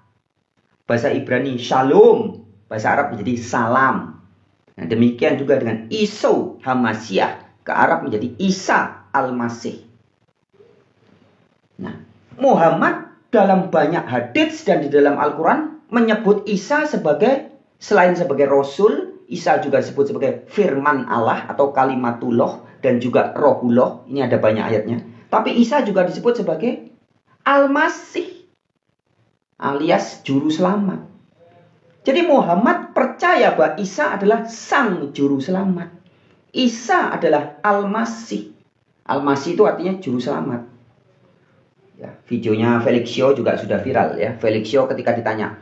Bahasa Ibrani shalom, bahasa Arab menjadi salam. Nah, demikian juga dengan Iso Hamasyah, ke Arab menjadi Isa Al-Masih. Nah, Muhammad dalam banyak hadits dan di dalam Al-Quran menyebut Isa selain sebagai Rasul, Isa juga disebut sebagai firman Allah atau kalimatullah dan juga rohullah. Ini ada banyak ayatnya. Tapi Isa juga disebut sebagai Al-Masih alias juru selamat. Jadi Muhammad percaya bahwa Isa adalah sang juru selamat. Isa adalah Al-Masih. Al-Masih itu artinya juru selamat. Ya, videonya Felixio juga sudah viral ya. Felixio ketika ditanya,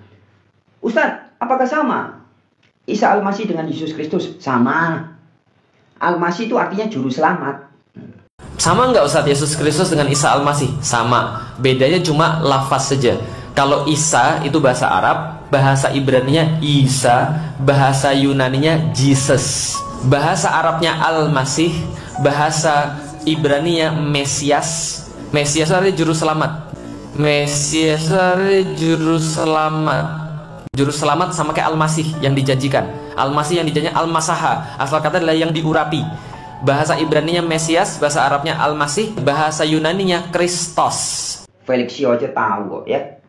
Ustadz, apakah sama Isa Al-Masih dengan Yesus Kristus? Sama. Al-Masih itu artinya juru selamat.
Sama nggak Ustadz Yesus Kristus dengan Isa Al-Masih? Sama. Bedanya cuma lafaz saja. Kalau Isa itu bahasa Arab, bahasa Ibraninya Isa, bahasa Yunaninya Jesus. Bahasa Arabnya Al-Masih, bahasa Ibraninya Mesias. Mesias itu artinya juru selamat. Mesias itu artinya juru selamat. Juru selamat sama kayak Al-Masih yang dijanjikan. Al-Masih yang dijanjikan Al-Masaha. Asal kata adalah yang diurapi. Bahasa Ibraninya Mesias, bahasa Arabnya Al-Masih, bahasa Yunaninya Kristos.
Felixio aja tahu kok ya.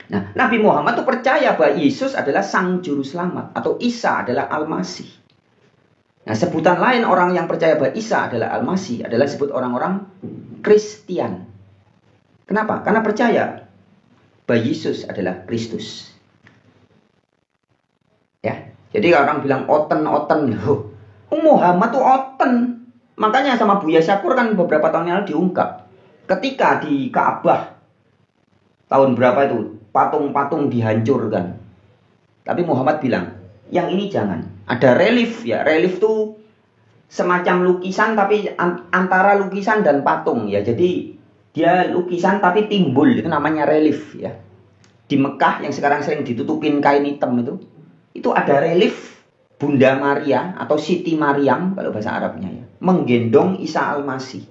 Nah, Nabi Muhammad tuh percaya bahwa Yesus adalah sang juru selamat atau Isa adalah Al-Masih. Nah, sebutan lain orang yang percaya bahwa Isa adalah Al-Masih adalah disebut orang-orang Kristen. Kenapa? Karena percaya bahwa Yesus adalah Kristus. Ya, jadi orang bilang oten-oten. Muhammad tuh oten. Makanya sama Buya Syakur kan beberapa tahun yang lalu diungkap. Ketika di Ka'bah tahun berapa itu patung-patung dihancurkan. Tapi Muhammad bilang, yang ini jangan. Ada relief ya. Relief tuh semacam lukisan tapi antara lukisan dan patung ya. Jadi dia lukisan tapi timbul, itu namanya relief ya. Di Mekah yang sekarang sering ditutupin kain hitam itu ada relief Bunda Maria atau Siti Maryam kalau bahasa Arabnya ya, menggendong Isa Al-Masih.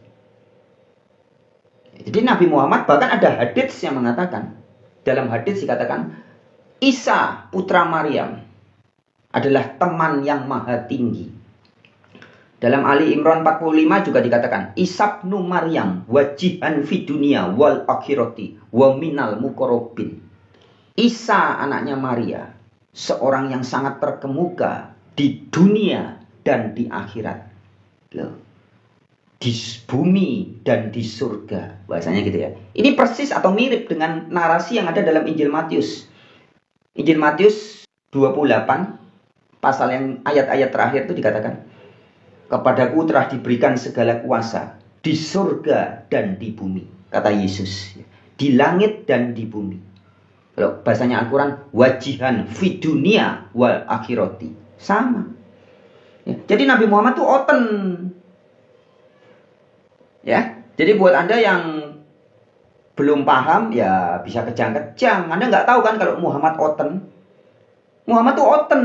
Jadi Nabi Muhammad bahkan ada hadits yang mengatakan, dalam hadits dikatakan Isa putra Maryam adalah teman yang maha tinggi. Dalam Ali Imran 45 juga dikatakan Isabnu Maryam wajihan fi dunia wal akhirati wa minal muqarrabin. Isa anaknya Maria, seorang yang sangat terkemuka di dunia dan di akhirat. Loh. Di bumi dan di surga. Bahasanya gitu ya. Ini persis atau mirip dengan narasi yang ada dalam Injil Matius. Injil Matius 28 pasal yang ayat-ayat terakhir itu dikatakan, kepadaku telah diberikan segala kuasa di surga dan di bumi. Kata Yesus. Di langit dan di bumi. Kalau bahasanya Al-Quran, wajihan fi dunia wal akhirati. Sama. Ya, jadi Nabi Muhammad tuh oten. Ya, jadi buat Anda yang belum paham, ya bisa kejang-kejang. Anda nggak tahu kan kalau Muhammad oten. Muhammad tuh oten.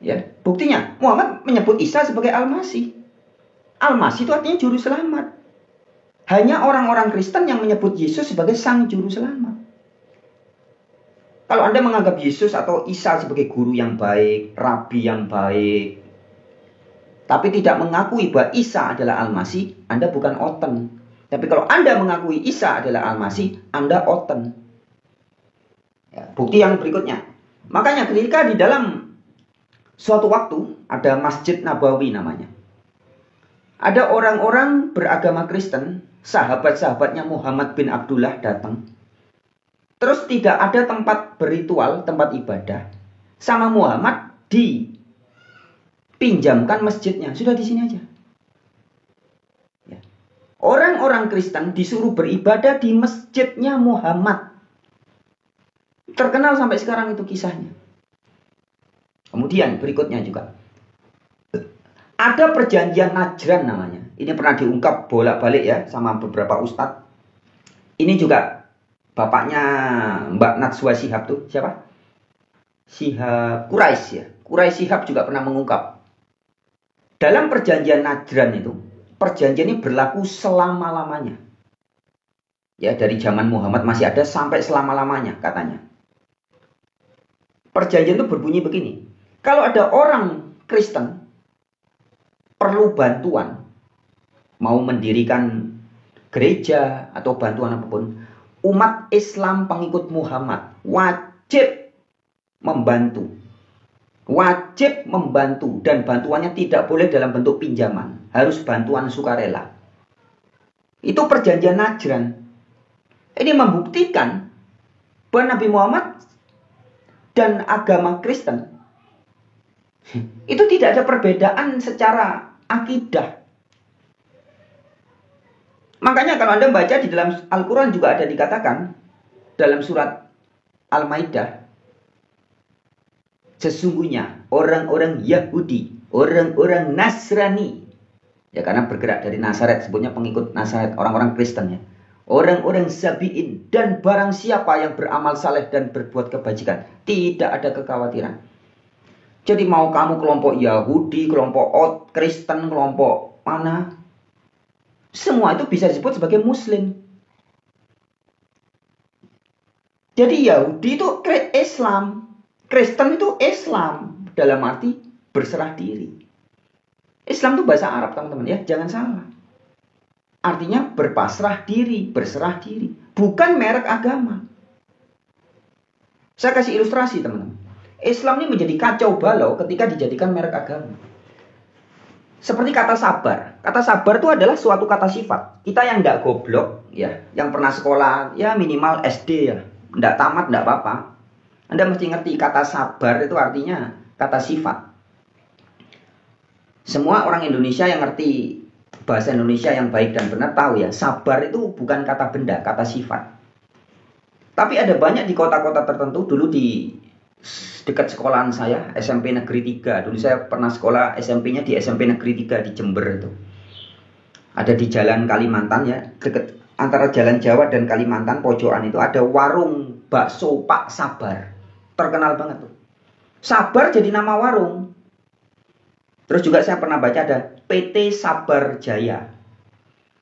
Ya, buktinya Muhammad menyebut Isa sebagai Al-Masih. Al-Masih itu artinya juru selamat. Hanya orang-orang Kristen yang menyebut Yesus sebagai sang juru selamat. Kalau Anda menganggap Yesus atau Isa sebagai guru yang baik, rabi yang baik, tapi tidak mengakui bahwa Isa adalah Al-Masih, Anda bukan oten. Tapi kalau Anda mengakui Isa adalah Al-Masih, Anda oten. Ya, bukti yang berikutnya. Makanya ketika di dalam suatu waktu ada Masjid Nabawi namanya. Ada orang-orang beragama Kristen, sahabat-sahabatnya Muhammad bin Abdullah datang. Terus tidak ada tempat berritual, tempat ibadah. Sama Muhammad dipinjamkan masjidnya. Sudah di sini aja. Ya. Orang-orang Kristen disuruh beribadah di masjidnya Muhammad. Terkenal sampai sekarang itu kisahnya. Kemudian berikutnya juga. Ada perjanjian Najran namanya. Ini pernah diungkap bolak-balik ya sama beberapa ustadz. Ini juga bapaknya Mbak Natswa Shihab tuh siapa? Shihab Quraisy ya. Quraisy Shihab juga pernah mengungkap. Dalam perjanjian Najran itu, perjanjian ini berlaku selama-lamanya. Ya, dari zaman Muhammad masih ada sampai selama-lamanya katanya. Perjanjian itu berbunyi begini. Kalau ada orang Kristen perlu bantuan, mau mendirikan gereja atau bantuan apapun, umat Islam pengikut Muhammad wajib membantu. Wajib membantu, dan bantuannya tidak boleh dalam bentuk pinjaman. Harus bantuan sukarela. Itu perjanjian Najran. Ini membuktikan bahwa Nabi Muhammad dan agama Kristen itu tidak ada perbedaan secara akidah. Makanya kalau Anda baca di dalam Al-Quran juga ada dikatakan dalam surat Al-Maidah, sesungguhnya orang-orang Yahudi, orang-orang Nasrani, ya karena bergerak dari Nazaret, sebutnya pengikut Nazaret, orang-orang Kristen ya. Orang-orang Sabi'in dan barang siapa yang beramal saleh dan berbuat kebajikan, tidak ada kekhawatiran. Jadi mau kamu kelompok Yahudi, kelompok Kristen, kelompok mana, semua itu bisa disebut sebagai Muslim. Jadi Yahudi itu Islam, Kristen itu Islam, dalam arti berserah diri. Islam itu bahasa Arab teman-teman ya, jangan salah. Artinya berpasrah diri, berserah diri. Bukan merek agama. Saya kasih ilustrasi teman-teman. Islam ini menjadi kacau balau ketika dijadikan merek agama. Seperti kata sabar. Kata sabar itu adalah suatu kata sifat. Kita yang nggak goblok, ya, yang pernah sekolah, ya minimal SD ya, nggak tamat nggak apa-apa. Anda mesti ngerti kata sabar itu artinya kata sifat. Semua orang Indonesia yang ngerti bahasa Indonesia yang baik dan benar tahu ya, sabar itu bukan kata benda, kata sifat. Tapi ada banyak di kota-kota tertentu. Dulu di dekat sekolahan saya, SMP Negeri 3. Dulu saya pernah sekolah SMP-nya di SMP Negeri 3 di Jember itu. Ada di Jalan Kalimantan ya, dekat antara Jalan Jawa dan Kalimantan, pojokan itu ada warung bakso Pak Sabar. Terkenal banget tuh. Sabar jadi nama warung. Terus juga saya pernah baca ada PT Sabar Jaya.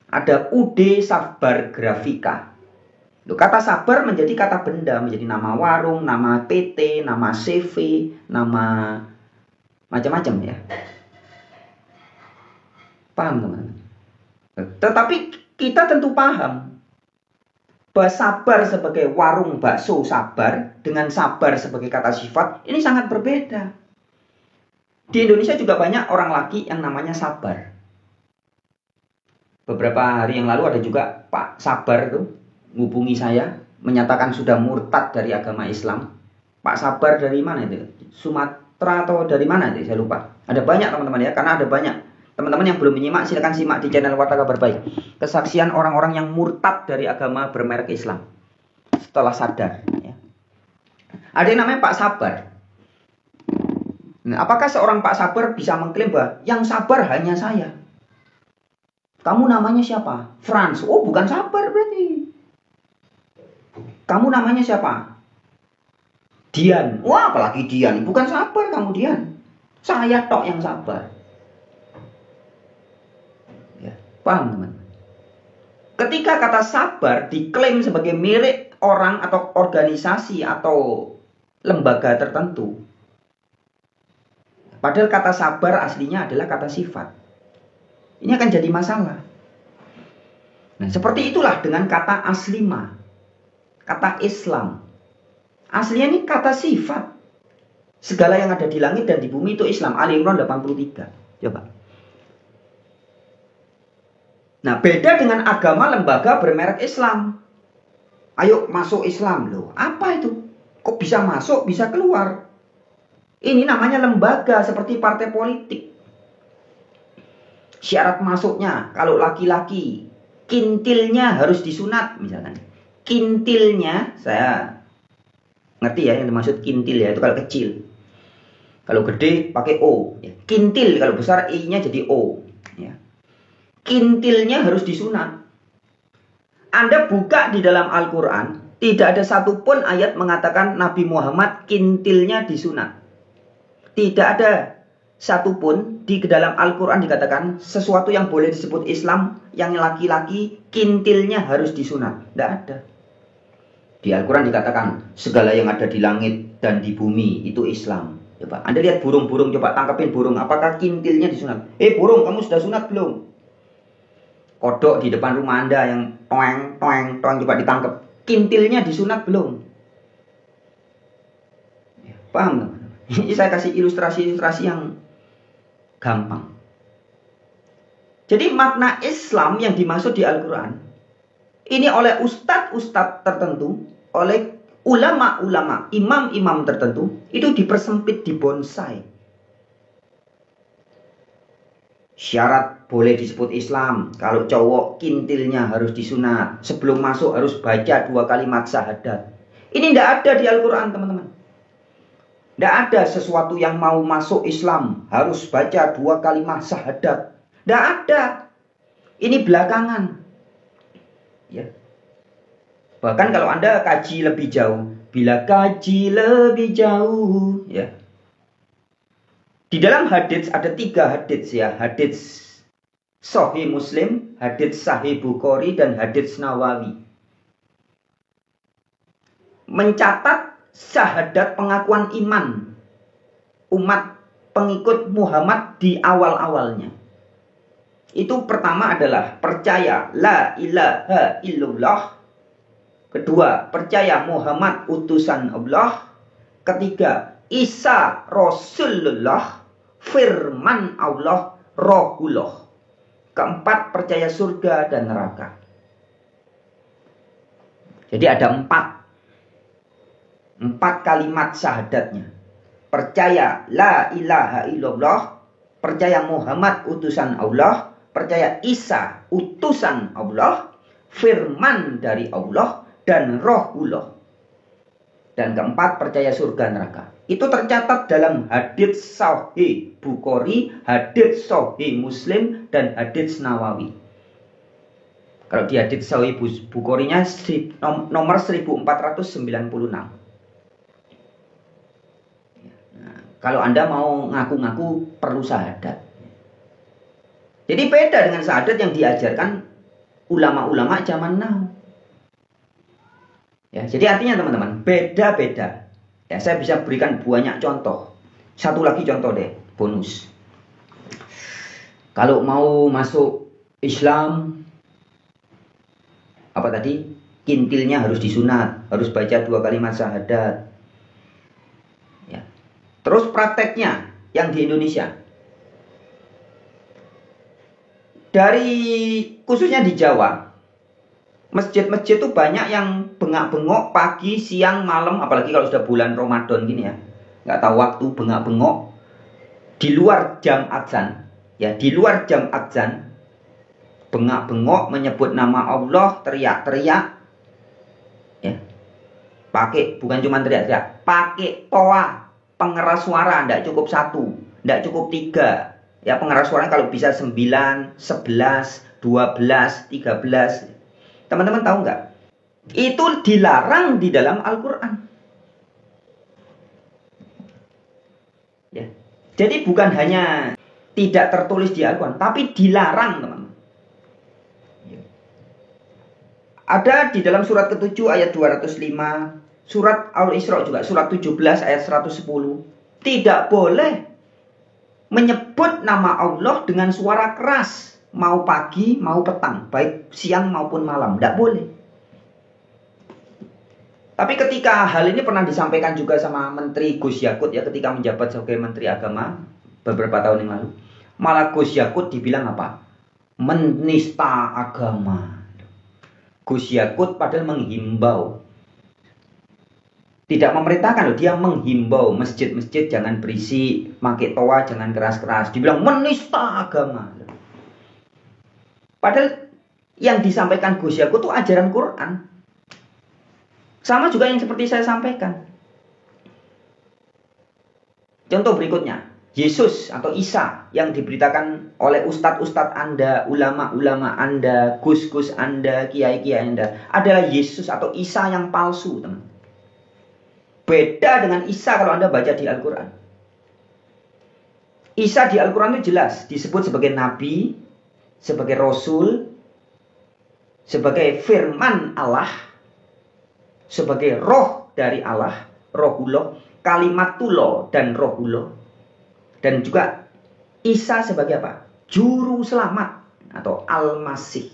Ada UD Sabar Grafika. Kata sabar menjadi kata benda, menjadi nama warung, nama PT, nama CV, nama macam-macam ya. Paham teman-teman? Tetapi kita tentu paham bahwa sabar sebagai warung bakso Sabar dengan sabar sebagai kata sifat ini sangat berbeda. Di Indonesia juga banyak orang laki yang namanya Sabar. Beberapa hari yang lalu ada juga Pak Sabar tuh menghubungi saya, menyatakan sudah murtad dari agama Islam. Pak Sabar dari mana itu? Sumatera atau dari mana itu? Saya lupa. Ada banyak teman-teman ya, karena ada banyak. Teman-teman yang belum menyimak, silakan simak di channel Warta Kabar Baik. Kesaksian orang-orang yang murtad dari agama bermerek Islam setelah sadar. Ya. Ada yang namanya Pak Sabar. Nah, apakah seorang Pak Sabar bisa mengklaim bahwa yang sabar hanya saya? Kamu namanya siapa? Franz. Oh, bukan Sabar berarti. Kamu namanya siapa? Dian. Wah, apalagi Dian. Bukan Sabar kamu Dian. Saya tok yang sabar. Ya, paham teman? Ketika kata sabar diklaim sebagai milik orang atau organisasi atau lembaga tertentu, padahal kata sabar aslinya adalah kata sifat, ini akan jadi masalah. Nah, seperti itulah dengan kata aslima, kata Islam. Aslinya ini kata sifat. Segala yang ada di langit dan di bumi itu Islam. Ali Imran 83. Coba. Nah, beda dengan agama lembaga bermerek Islam. Ayo masuk Islam loh. Apa itu? Kok bisa masuk, bisa keluar? Ini namanya lembaga seperti partai politik. Syarat masuknya, kalau laki-laki, kintilnya harus disunat misalkan. Kintilnya, saya ngerti ya yang dimaksud kintil ya, itu kalau kecil. Kalau gede pakai O. Ya. Kintil kalau besar I-nya jadi O. Ya. Kintilnya harus disunat. Anda buka di dalam Al-Quran, Tidak ada satupun ayat mengatakan Nabi Muhammad kintilnya disunat. Tidak ada satupun di dalam Al-Quran dikatakan sesuatu yang boleh disebut Islam yang laki-laki kintilnya harus disunat. Tidak ada. Di Al-Quran dikatakan segala yang ada di langit dan di bumi itu Islam. Coba Anda lihat burung-burung, coba tangkapin burung. Apakah kintilnya disunat? Burung, kamu sudah sunat belum? Kodok di depan rumah Anda yang toeng, toeng, toeng, coba ditangkap. Kintilnya disunat belum? Ya, paham teman-teman? Ini saya kasih ilustrasi-ilustrasi yang gampang. Jadi makna Islam yang dimaksud di Al-Quran ini oleh ustadz-ustadz tertentu, oleh ulama-ulama, imam-imam tertentu, itu dipersempit, dibonsai. Syarat boleh disebut Islam, kalau cowok kintilnya harus disunat, sebelum masuk harus baca 2 kalimat syahadat. Ini tidak ada di Al-Quran teman-teman. Tidak ada sesuatu yang mau masuk Islam harus baca 2 kalimat syahadat. Tidak ada. Ini belakangan. Ya. Bahkan kalau Anda kaji lebih jauh, bila kaji lebih jauh, ya. Di dalam hadits ada 3 hadits ya, hadits Sahih Muslim, hadits Sahih Bukhari dan hadits Nawawi. Mencatat syahadat pengakuan iman umat pengikut Muhammad di awal-awalnya. Itu pertama adalah percaya la ilaha illallah. Kedua, percaya Muhammad utusan Allah. Ketiga, Isa Rasulullah, firman Allah, Rohullah. Keempat, percaya surga dan neraka. Jadi ada 4 kalimat syahadatnya. Percaya la ilaha illallah, percaya Muhammad utusan Allah, percaya Isa utusan Allah, firman dari Allah, dan Rohullah. Dan keempat, percaya surga neraka. Itu tercatat dalam hadits Sahih Bukhari, hadits Sahih Muslim, dan hadits Nawawi. Kalau di hadits Sahih Bukharinya nomor 1496. Nah, kalau Anda mau ngaku-ngaku perlu syahadat. Jadi beda dengan syahadat yang diajarkan ulama-ulama zaman now. Ya, jadi artinya teman-teman, beda-beda. Ya, saya bisa berikan banyak contoh. Satu lagi contoh deh, bonus. Kalau mau masuk Islam, apa tadi? Kintilnya harus disunat, harus baca 2 kalimat syahadat. Ya. Terus prakteknya yang di Indonesia. Dari khususnya di Jawa, masjid-masjid itu banyak yang bengak-bengok pagi, siang, malam, apalagi kalau sudah bulan Ramadan gini ya. Nggak tahu waktu, bengak-bengok di luar jam adzan. Ya, di luar jam adzan, bengak-bengok menyebut nama Allah, teriak-teriak. Ya. Pakai, bukan cuma teriak-teriak, pakai toa, pengeras suara, nggak cukup 1, nggak cukup 3. Ya, pengeras suara kalau bisa 9, 11, 12, 13. Teman-teman tahu nggak? Itu dilarang di dalam Al-Quran. Ya. Jadi bukan hanya tidak tertulis di Al-Quran, tapi dilarang, teman-teman. Ya. Ada di dalam surat ke-7 ayat 205, surat Al-Isra juga, surat 17 ayat 110. Tidak boleh menyebut nama Allah dengan suara keras. Mau pagi, mau petang, baik siang maupun malam, tidak boleh. Tapi ketika hal ini pernah disampaikan juga sama Menteri Gus Yakut ya, ketika menjabat sebagai Menteri Agama beberapa tahun yang lalu, malah Gus Yakut dibilang apa? Menista agama. Gus Yakut padahal menghimbau, tidak memerintahkan loh, dia menghimbau masjid-masjid jangan berisi, pakai toa jangan keras-keras. Dibilang menista agama. Padahal yang disampaikan Gus Yakut itu ajaran Quran. Sama juga yang seperti saya sampaikan. Contoh berikutnya. Yesus atau Isa yang diberitakan oleh ustadz-ustadz Anda, ulama-ulama Anda, gus-gus Anda, kiai-kiai Anda adalah Yesus atau Isa yang palsu, teman. Beda dengan Isa kalau Anda baca di Al-Quran. Isa di Al-Quran itu jelas disebut sebagai nabi, sebagai rasul, sebagai firman Allah, sebagai roh dari Allah, rohullah, kalimatullah dan rohullah. Dan juga Isa sebagai apa? Juru selamat atau Al-Masih.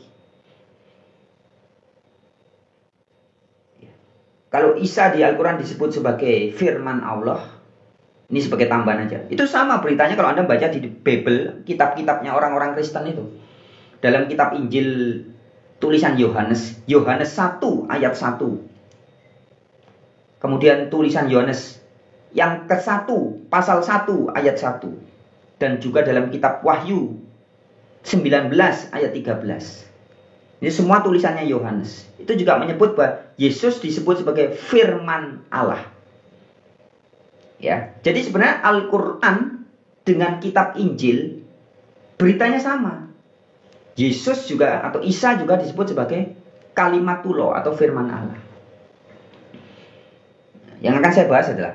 Kalau Isa di Al-Quran disebut sebagai firman Allah, ini sebagai tambahan aja. Itu sama beritanya kalau Anda baca di Bible, kitab-kitabnya orang-orang Kristen itu. Dalam kitab Injil tulisan Yohanes 1 ayat 1. Kemudian tulisan Yohanes yang ke-1, pasal 1 ayat 1. Dan juga dalam kitab Wahyu 19 ayat 13. Ini semua tulisannya Yohanes. Itu juga menyebut bahwa Yesus disebut sebagai firman Allah. Ya, jadi sebenarnya Al-Quran dengan kitab Injil beritanya sama. Yesus juga atau Isa juga disebut sebagai kalimatullah atau firman Allah. Yang akan saya bahas adalah,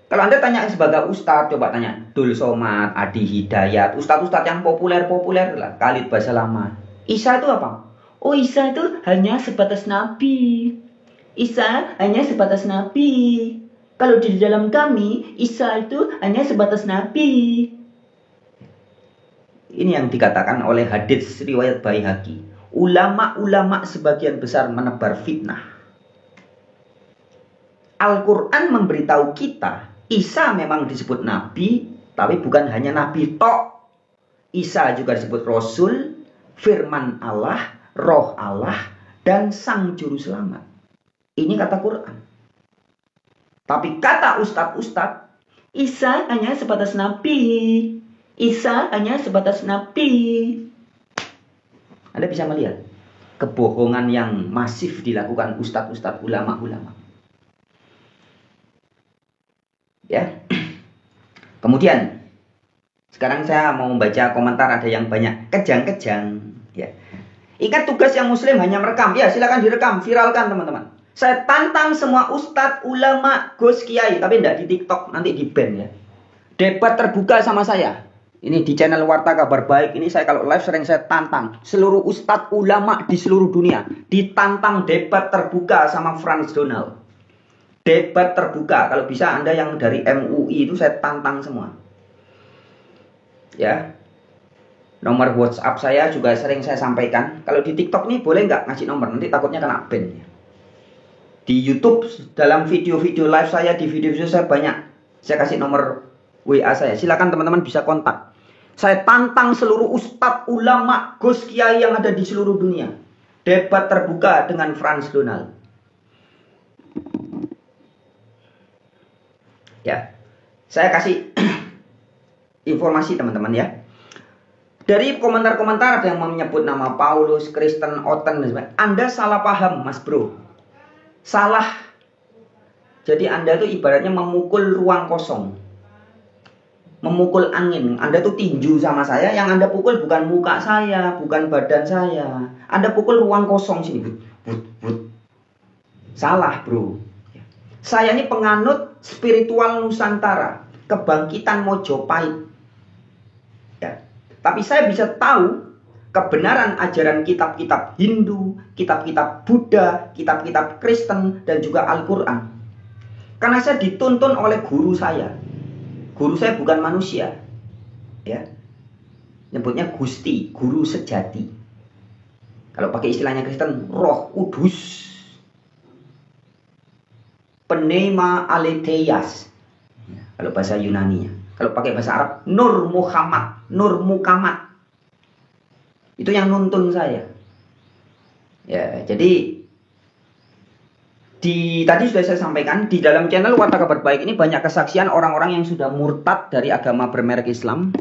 kalau Anda tanya sebagai ustadz, coba tanya Dul Somad, Adi Hidayat, ustadz-ustadz yang populer-populer lah, Khalid Basalamah. Isa itu apa? Oh, Isa itu hanya sebatas nabi. Isa hanya sebatas nabi. Kalau di dalam kami, Isa itu hanya sebatas nabi. Ini yang dikatakan oleh hadits riwayat Baihaqi. Ulama-ulama sebagian besar menebar fitnah. Al-Quran memberitahu kita, Isa memang disebut nabi, tapi bukan hanya nabi tok. Isa juga disebut rasul, firman Allah, roh Allah, dan sang juru selamat. Ini kata Quran. Tapi kata ustadz-ustadz, Isa hanya sebatas nabi. Isa hanya sebatas nabi. Anda bisa melihat kebohongan yang masif dilakukan ustadz-ustadz, ulama-ulama. Ya. Kemudian sekarang saya mau membaca komentar, ada yang banyak kejang-kejang. Ya. Ingat tugas yang muslim hanya merekam. Ya, silakan direkam, viralkan teman-teman. Saya tantang semua ustadz, ulama, gus, kiai, tapi tidak di TikTok, nanti di ban ya. Debat terbuka sama saya. Ini di channel Warta Kabar Baik. Ini saya kalau live sering saya tantang seluruh ustadz, ulama di seluruh dunia. Ditantang debat terbuka sama Frans Donald. Debat terbuka. Kalau bisa Anda yang dari MUI itu saya tantang semua. Ya. Nomor WhatsApp saya juga sering saya sampaikan. Kalau di TikTok nih boleh nggak ngasih nomor? Nanti takutnya kena ban. Di YouTube dalam video-video live saya, di video-video saya banyak. Saya kasih nomor WA saya. Silakan teman-teman bisa kontak. Saya tantang seluruh ustadz, ulama, gus, kiai yang ada di seluruh dunia. Debat terbuka dengan Frans Donald. Ya. Saya kasih informasi teman-teman ya. Dari komentar-komentar ada yang menyebut nama Paulus, Kristen, Oten, dan sebagainya. Anda salah paham, Mas Bro. Salah. Jadi Anda itu ibaratnya memukul ruang kosong. Memukul angin. Anda tuh tinju sama saya, yang Anda pukul bukan muka saya, bukan badan saya. Anda pukul ruang kosong sini. Salah, Bro. Saya ini penganut spiritual Nusantara, kebangkitan Mojopahit. Ya. Tapi saya bisa tahu kebenaran ajaran kitab-kitab Hindu, kitab-kitab Buddha, kitab-kitab Kristen, dan juga Al-Quran. Karena saya dituntun oleh guru saya. Guru saya bukan manusia. Ya. Nyebutnya Gusti, guru sejati. Kalau pakai istilahnya Kristen, Roh Kudus. Pneuma Aletheia. Kalau bahasa Yunani-nya. Kalau pakai bahasa Arab, Nur Muhammad, Nur Mukamat. Itu yang nuntun saya. Ya, jadi tadi sudah saya sampaikan di dalam channel Warta Kabar Baik ini banyak kesaksian orang-orang yang sudah murtad dari agama bermerek Islam.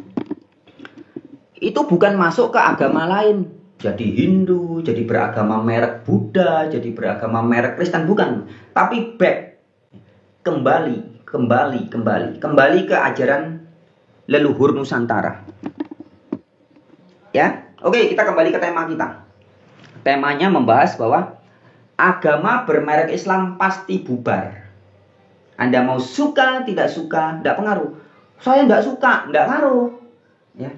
Itu bukan masuk ke agama lain, jadi Hindu, jadi beragama merek Buddha, jadi beragama merek Kristen, bukan. Tapi kembali ke ajaran leluhur Nusantara. Ya, oke, kita kembali ke tema kita. Temanya membahas bahwa agama bermerek Islam pasti bubar. Anda mau suka, tidak suka, tidak pengaruh. Saya tidak suka, tidak ngaruh. Ya.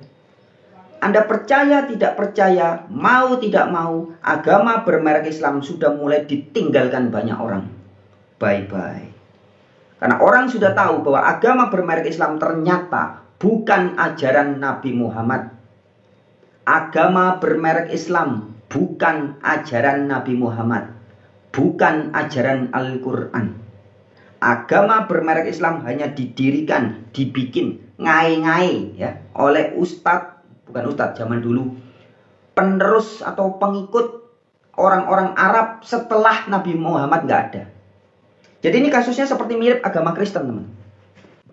Anda percaya, tidak percaya, mau, tidak mau, agama bermerek Islam sudah mulai ditinggalkan banyak orang. Bye-bye. Karena orang sudah tahu bahwa agama bermerek Islam ternyata bukan ajaran Nabi Muhammad. Agama bermerek Islam bukan ajaran Nabi Muhammad. Bukan ajaran Al-Quran. Agama bermerek Islam hanya didirikan, dibikin, ngai-ngai ya, oleh bukan ustadz zaman dulu, penerus atau pengikut orang-orang Arab setelah Nabi Muhammad nggak ada. Jadi ini kasusnya seperti mirip agama Kristen, teman.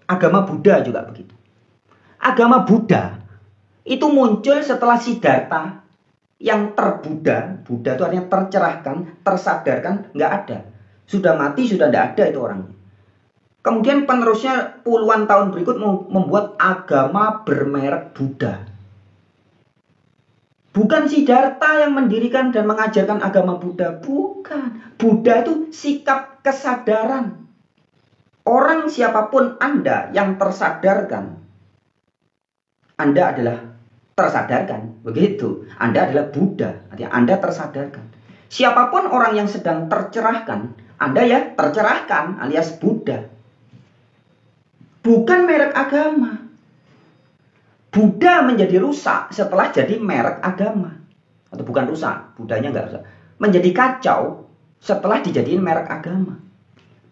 Agama Buddha juga begitu. Agama Buddha itu muncul setelah Siddhartha yang terbuddha. Buddha itu artinya tercerahkan, tersadarkan, nggak ada. Sudah mati, sudah tidak ada itu orangnya. Kemudian penerusnya puluhan tahun berikut membuat agama bermerek Buddha. Bukan Siddhartha yang mendirikan dan mengajarkan agama Buddha. Bukan. Buddha itu sikap kesadaran. Orang siapapun Anda yang tersadarkan, Anda adalah tersadarkan. Begitu. Anda adalah Buddha. Artinya Anda tersadarkan. Siapapun orang yang sedang tercerahkan, Anda ya tercerahkan alias Buddha. Bukan merek agama. Buddha menjadi rusak setelah jadi merek agama. Atau bukan rusak, Buddhanya nggak rusak. Menjadi kacau setelah dijadiin merek agama.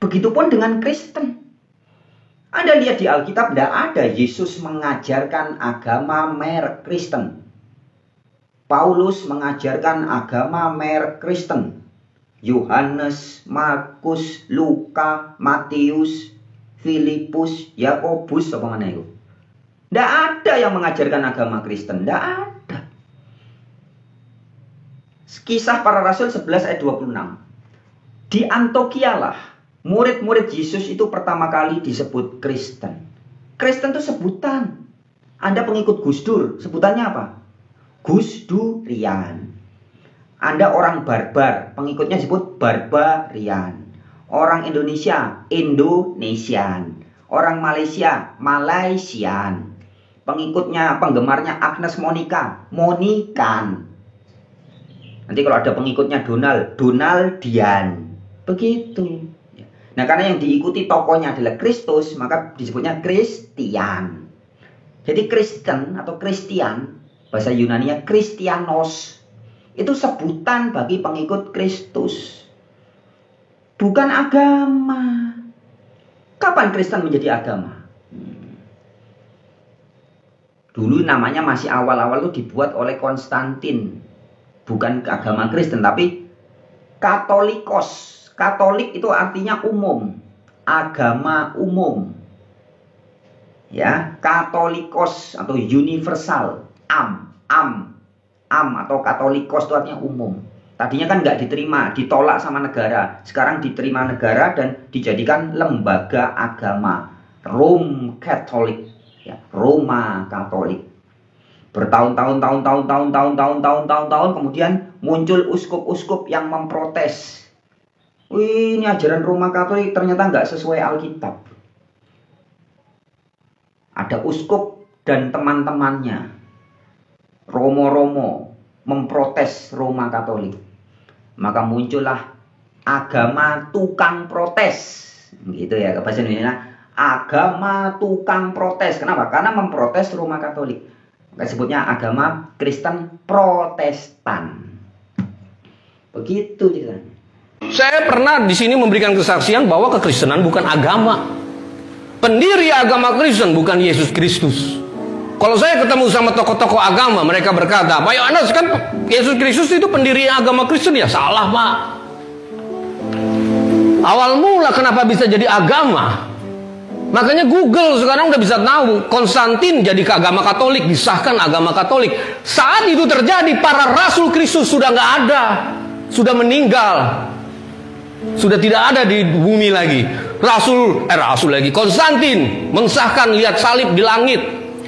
Begitupun dengan Kristen. Anda lihat di Alkitab, tidak ada Yesus mengajarkan agama merek Kristen. Paulus mengajarkan agama merek Kristen. Yohanes, Markus, Luka, Matius, Filipus, Yakobus, apa mana itu? Tidak ada yang mengajarkan agama Kristen. Tidak ada. Kisah para Rasul 11 ayat 26. Di Antioquia lah murid-murid Yesus itu pertama kali disebut Kristen. Kristen itu sebutan. Anda pengikut Gus Dur, sebutannya apa? Gus Durian. Anda orang barbar, pengikutnya disebut barbarian. Orang Indonesia, Indonesian. Orang Malaysia, Malaysian. Pengikutnya, penggemarnya Agnes Monica, Monikan. Nanti kalau ada pengikutnya Donald, Donaldian. Begitu. Nah, karena yang diikuti tokohnya adalah Kristus, maka disebutnya Kristian. Jadi Kristen atau Kristian, bahasa Yunaninya Kristianos, itu sebutan bagi pengikut Kristus. Bukan agama. Kapan Kristen menjadi agama? Dulu namanya masih awal-awal itu dibuat oleh Konstantin. Bukan agama Kristen, tapi Katolikos. Katolik itu artinya umum. Agama umum. Ya, Katolikos atau universal. Am atau Katolikos itu artinya umum. Tadinya kan nggak diterima, ditolak sama negara. Sekarang diterima negara dan dijadikan lembaga agama. Rome Catholic, ya, Roma Katolik. Bertahun-tahun, kemudian muncul uskup-uskup yang memprotes. Wih, ini ajaran Roma Katolik ternyata nggak sesuai Alkitab. Ada uskup dan teman-temannya, romo-romo, memprotes Roma Katolik. Maka muncullah agama tukang protes. Gitu ya, bahasa Indonesia. Agama tukang protes. Kenapa? Karena memprotes Roma Katolik. Maka sebutnya agama Kristen Protestan. Begitu ceritanya.
Saya pernah di sini memberikan kesaksian bahwa kekristenan bukan agama. Pendiri agama Kristen bukan Yesus Kristus. Kalau saya ketemu sama tokoh-tokoh agama, mereka berkata, Pak Yohanes, kan Yesus Kristus itu pendiri agama Kristen. Ya salah, Pak. Awal mula kenapa bisa jadi agama? Makanya Google sekarang udah bisa tahu Konstantin jadi ke agama Katolik, disahkan agama Katolik. Saat itu terjadi, para rasul Kristus sudah nggak ada, sudah meninggal, sudah tidak ada di bumi lagi. Konstantin mensahkan, lihat salib di langit.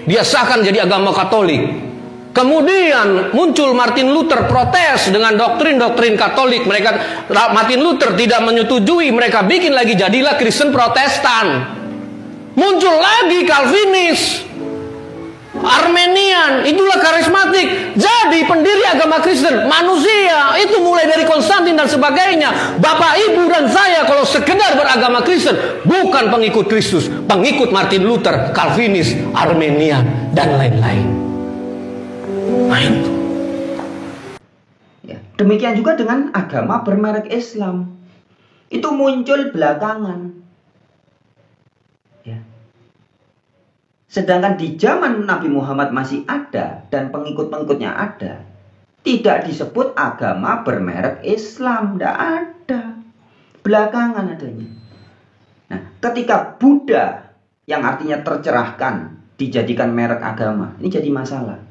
dia sahkan jadi agama Katolik. Kemudian muncul Martin Luther protes dengan doktrin-doktrin Katolik. Martin Luther tidak menyetujui, mereka bikin lagi, jadilah Kristen Protestan. Muncul lagi Calvinis, Armenian, itulah karismatik. Jadi pendiri agama Kristen manusia. Itu mulai dari Konstantin dan sebagainya. Bapak, ibu, dan saya kalau sekedar beragama Kristen, bukan pengikut Kristus, pengikut Martin Luther, Calvinis, Armenian, dan lain-lain. Nah, itu.
Ya, demikian juga dengan agama bermerek Islam. Itu muncul belakangan. Ya. Sedangkan di zaman Nabi Muhammad masih ada dan pengikut-pengikutnya ada, tidak disebut agama bermerek Islam, tidak ada. Belakangan adanya. Nah, ketika Buddha yang artinya tercerahkan dijadikan merek agama, ini jadi masalah.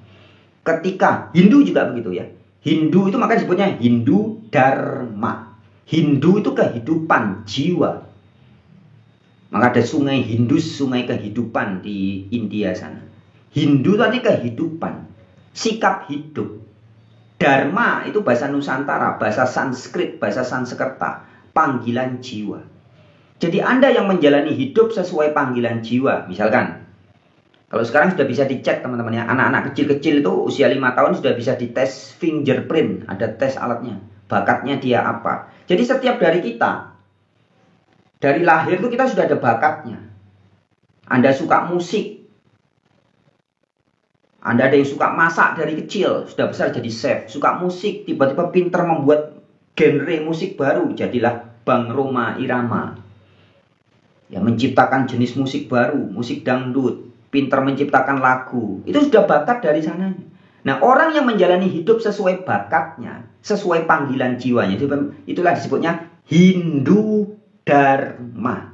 Ketika Hindu juga begitu ya. Hindu itu makanya disebutnya Hindu Dharma. Hindu itu kehidupan jiwa. Maka ada sungai Hindus, sungai kehidupan di India sana. Hindu itu artinya kehidupan, sikap hidup. Dharma itu bahasa Nusantara, bahasa Sanskrit, bahasa Sanskerta, panggilan jiwa. Jadi Anda yang menjalani hidup sesuai panggilan jiwa. Misalkan kalau sekarang sudah bisa dicek teman-teman ya, anak-anak kecil-kecil itu usia 5 tahun sudah bisa dites fingerprint, ada tes alatnya, bakatnya dia apa. Jadi setiap dari kita, dari lahir itu kita sudah ada bakatnya. Anda suka musik, Anda ada yang suka masak dari kecil, sudah besar jadi chef, suka musik, tiba-tiba pintar membuat genre musik baru, jadilah Bang Roma Irama. Ya, menciptakan jenis musik baru, musik dangdut. Pintar menciptakan lagu, itu sudah bakat dari sananya. Nah, orang yang menjalani hidup sesuai bakatnya, sesuai panggilan jiwanya, itulah disebutnya Hindu Dharma.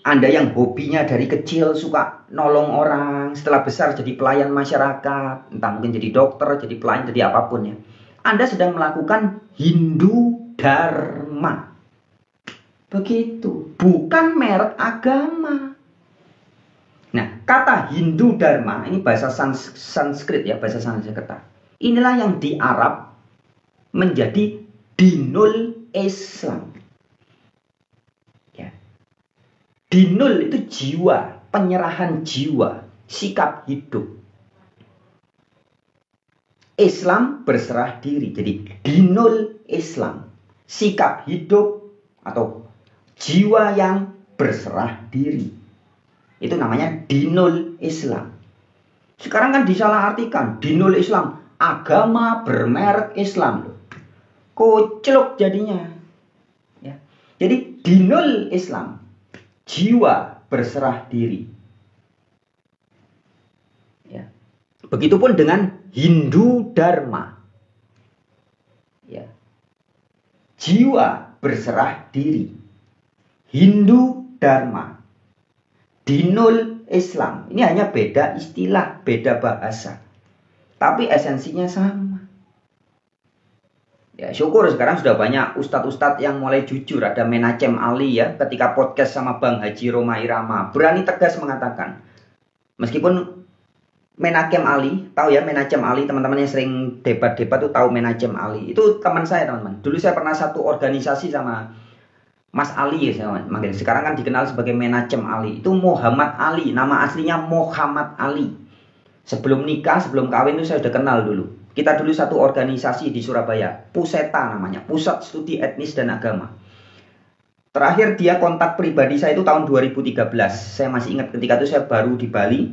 Anda yang hobinya dari kecil suka nolong orang, setelah besar jadi pelayan masyarakat, entah mungkin jadi dokter, jadi pelayan, jadi apapun ya. Anda sedang melakukan Hindu Dharma. Begitu, bukan merek agama. Nah, kata Hindu Dharma, ini bahasa Sanskrit ya, bahasa Sanskerta. Inilah yang di Arab menjadi dinul Islam. Ya. Dinul itu jiwa, penyerahan jiwa, sikap hidup. Islam berserah diri, jadi dinul Islam, sikap hidup atau jiwa yang berserah diri. Itu namanya dinul Islam. Sekarang kan disalahartikan, dinul Islam, agama bermerek Islam. Koclok jadinya. Ya. Jadi dinul Islam, jiwa berserah diri. Ya. Begitupun dengan Hindu Dharma. Ya. Jiwa berserah diri. Hindu Dharma. Dinul Islam. Ini hanya beda istilah, beda bahasa. Tapi esensinya sama. Ya, syukur sekarang sudah banyak ustadz-ustadz yang mulai jujur. Ada Menachem Ali ya, ketika podcast sama Bang Haji Roma Irama, berani tegas mengatakan, meskipun Menachem Ali, tahu ya Menachem Ali, teman-teman yang sering debat-debat tuh tahu Menachem Ali. Itu teman saya teman-teman. Dulu saya pernah satu organisasi sama Mas Ali ya saya manggil. Sekarang kan dikenal sebagai Menachem Ali. Itu Muhammad Ali, nama aslinya Muhammad Ali. Sebelum nikah, sebelum kawin itu saya sudah kenal dulu. Kita dulu satu organisasi di Surabaya, Puseta namanya, Pusat Studi Etnis dan Agama. Terakhir dia kontak pribadi saya itu tahun 2013. Saya masih ingat ketika itu saya baru di Bali.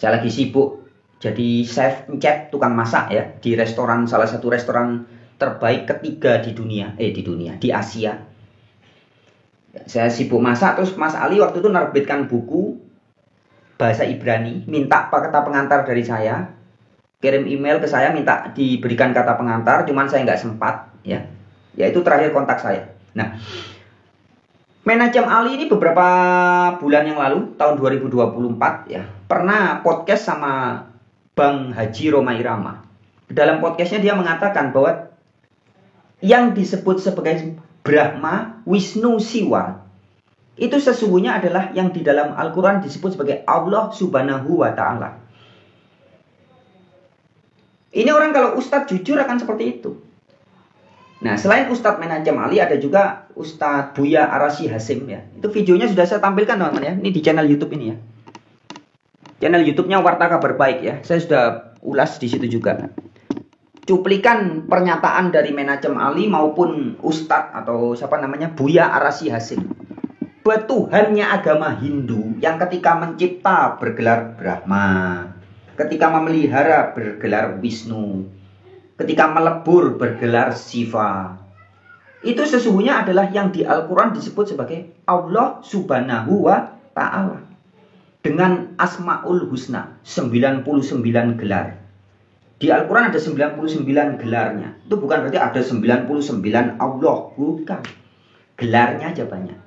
Saya lagi sibuk jadi chef, tukang masak ya di restoran, salah satu restoran terbaik ketiga di dunia, di Asia. Saya sibuk masak, terus Mas Ali waktu itu menerbitkan buku bahasa Ibrani, minta kata pengantar dari saya, kirim email ke saya, minta diberikan kata pengantar, cuman saya nggak sempat, ya itu terakhir kontak saya. Nah, Menachem Ali ini beberapa bulan yang lalu, tahun 2024, ya pernah podcast sama Bang Haji Roma Irama. Dalam podcastnya dia mengatakan bahwa yang disebut sebagai Brahma, Wisnu, Siwa itu sesungguhnya adalah yang di dalam Al-Quran disebut sebagai Allah Subhanahu wa Ta'ala. Ini orang kalau Ustadz jujur akan seperti itu. Nah, selain Ustadz Menacem Ali, ada juga Ustadz Buya Arasy Hasim ya. Itu videonya sudah saya tampilkan teman-teman ya. Ini di channel YouTube ini ya. Channel YouTube-nya Warta Kabar Baik ya. Saya sudah ulas di situ juga. Cuplikan pernyataan dari Menacem Ali maupun Ustadz atau siapa namanya Buya Arasy Hasim. Bahwa Tuhannya agama Hindu yang ketika mencipta bergelar Brahma, ketika memelihara bergelar Wisnu, ketika melebur bergelar Siva, itu sesungguhnya adalah yang di Al-Quran disebut sebagai Allah Subhanahu wa Ta'ala. Dengan Asma'ul Husna, 99 gelar. Di Al-Quran ada 99 gelarnya. Itu bukan berarti ada 99 Allah, bukan. Gelarnya aja banyak.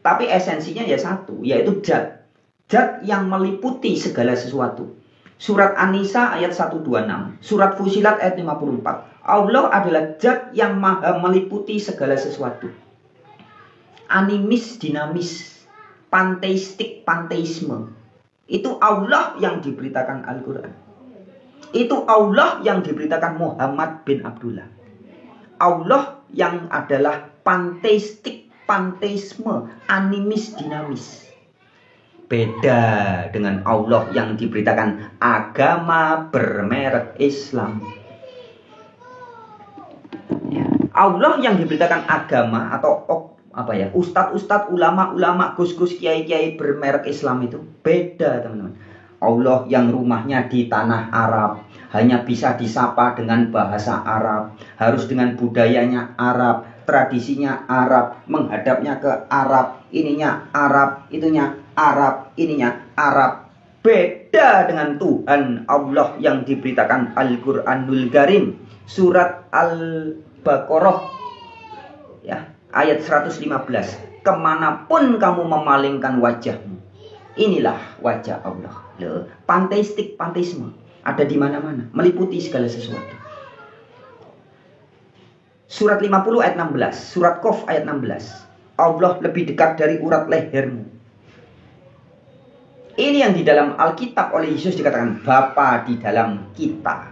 Tapi esensinya ya satu, yaitu Zat. Zat yang meliputi segala sesuatu. Surat An-Nisa ayat 126, Surat Fusilat ayat 54. Allah adalah Zat yang maha meliputi segala sesuatu. Animis, dinamis, panteistik, panteisme. Itu Allah yang diberitakan Al-Quran. Itu Allah yang diberitakan Muhammad bin Abdullah. Allah yang adalah panteistik, panteisme, animis, dinamis. Beda dengan Allah yang diberitakan agama bermerek Islam. Ya. Allah yang diberitakan agama atau ustadz-ustadz, ulama-ulama, gus-gus, kiai-kiai bermerek Islam itu beda teman-teman. Allah yang rumahnya di tanah Arab, hanya bisa disapa dengan bahasa Arab, harus dengan budayanya Arab, tradisinya Arab, menghadapnya ke Arab, ininya Arab, itunya Arab, ininya Arab. Beda dengan Tuhan Allah yang diberitakan Al-Quranul Karim, surat Al-Baqarah ya, ayat 115. Kemanapun kamu memalingkan wajahmu, inilah wajah Allah. Loh, panteistik, panteisme ada di mana-mana, meliputi segala sesuatu. Surat 50 ayat 16, surat Qaf ayat 16. Allah lebih dekat dari urat lehermu. Ini yang di dalam Alkitab oleh Yesus dikatakan Bapa di dalam kita.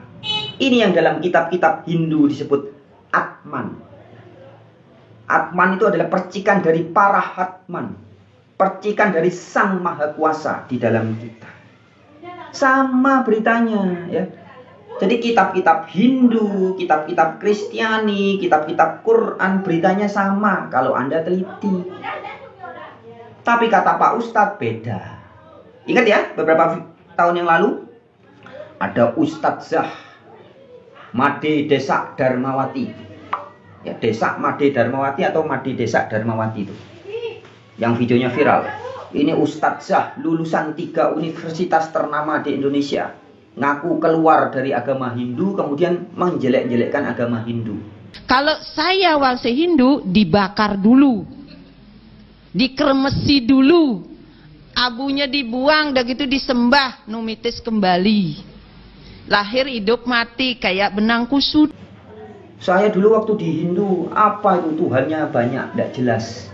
Ini yang dalam kitab-kitab Hindu disebut Atman. Atman itu adalah percikan dari Parahatman, percikan dari Sang Maha Kuasa di dalam kita. Sama beritanya ya. Jadi kitab-kitab Hindu, kitab-kitab Kristiani, kitab-kitab Quran beritanya sama kalau Anda teliti. Tapi kata Pak Ustadz beda. Ingat ya, beberapa tahun yang lalu ada Ustadzah Made Desak Darmawati. Ya, Desak Made Darmawati atau Made Desak Darmawati itu. Yang videonya viral. Ini Ustadzah lulusan 3 universitas ternama di Indonesia. Ngaku keluar dari agama Hindu, kemudian menjelek-jelekkan agama Hindu.
Kalau saya warga Hindu, dibakar dulu, dikremesi dulu, abunya dibuang, udah gitu disembah, numitis kembali. Lahir, hidup, mati, kayak benang kusut.
Saya dulu waktu di Hindu, apa itu Tuhannya banyak, tidak jelas.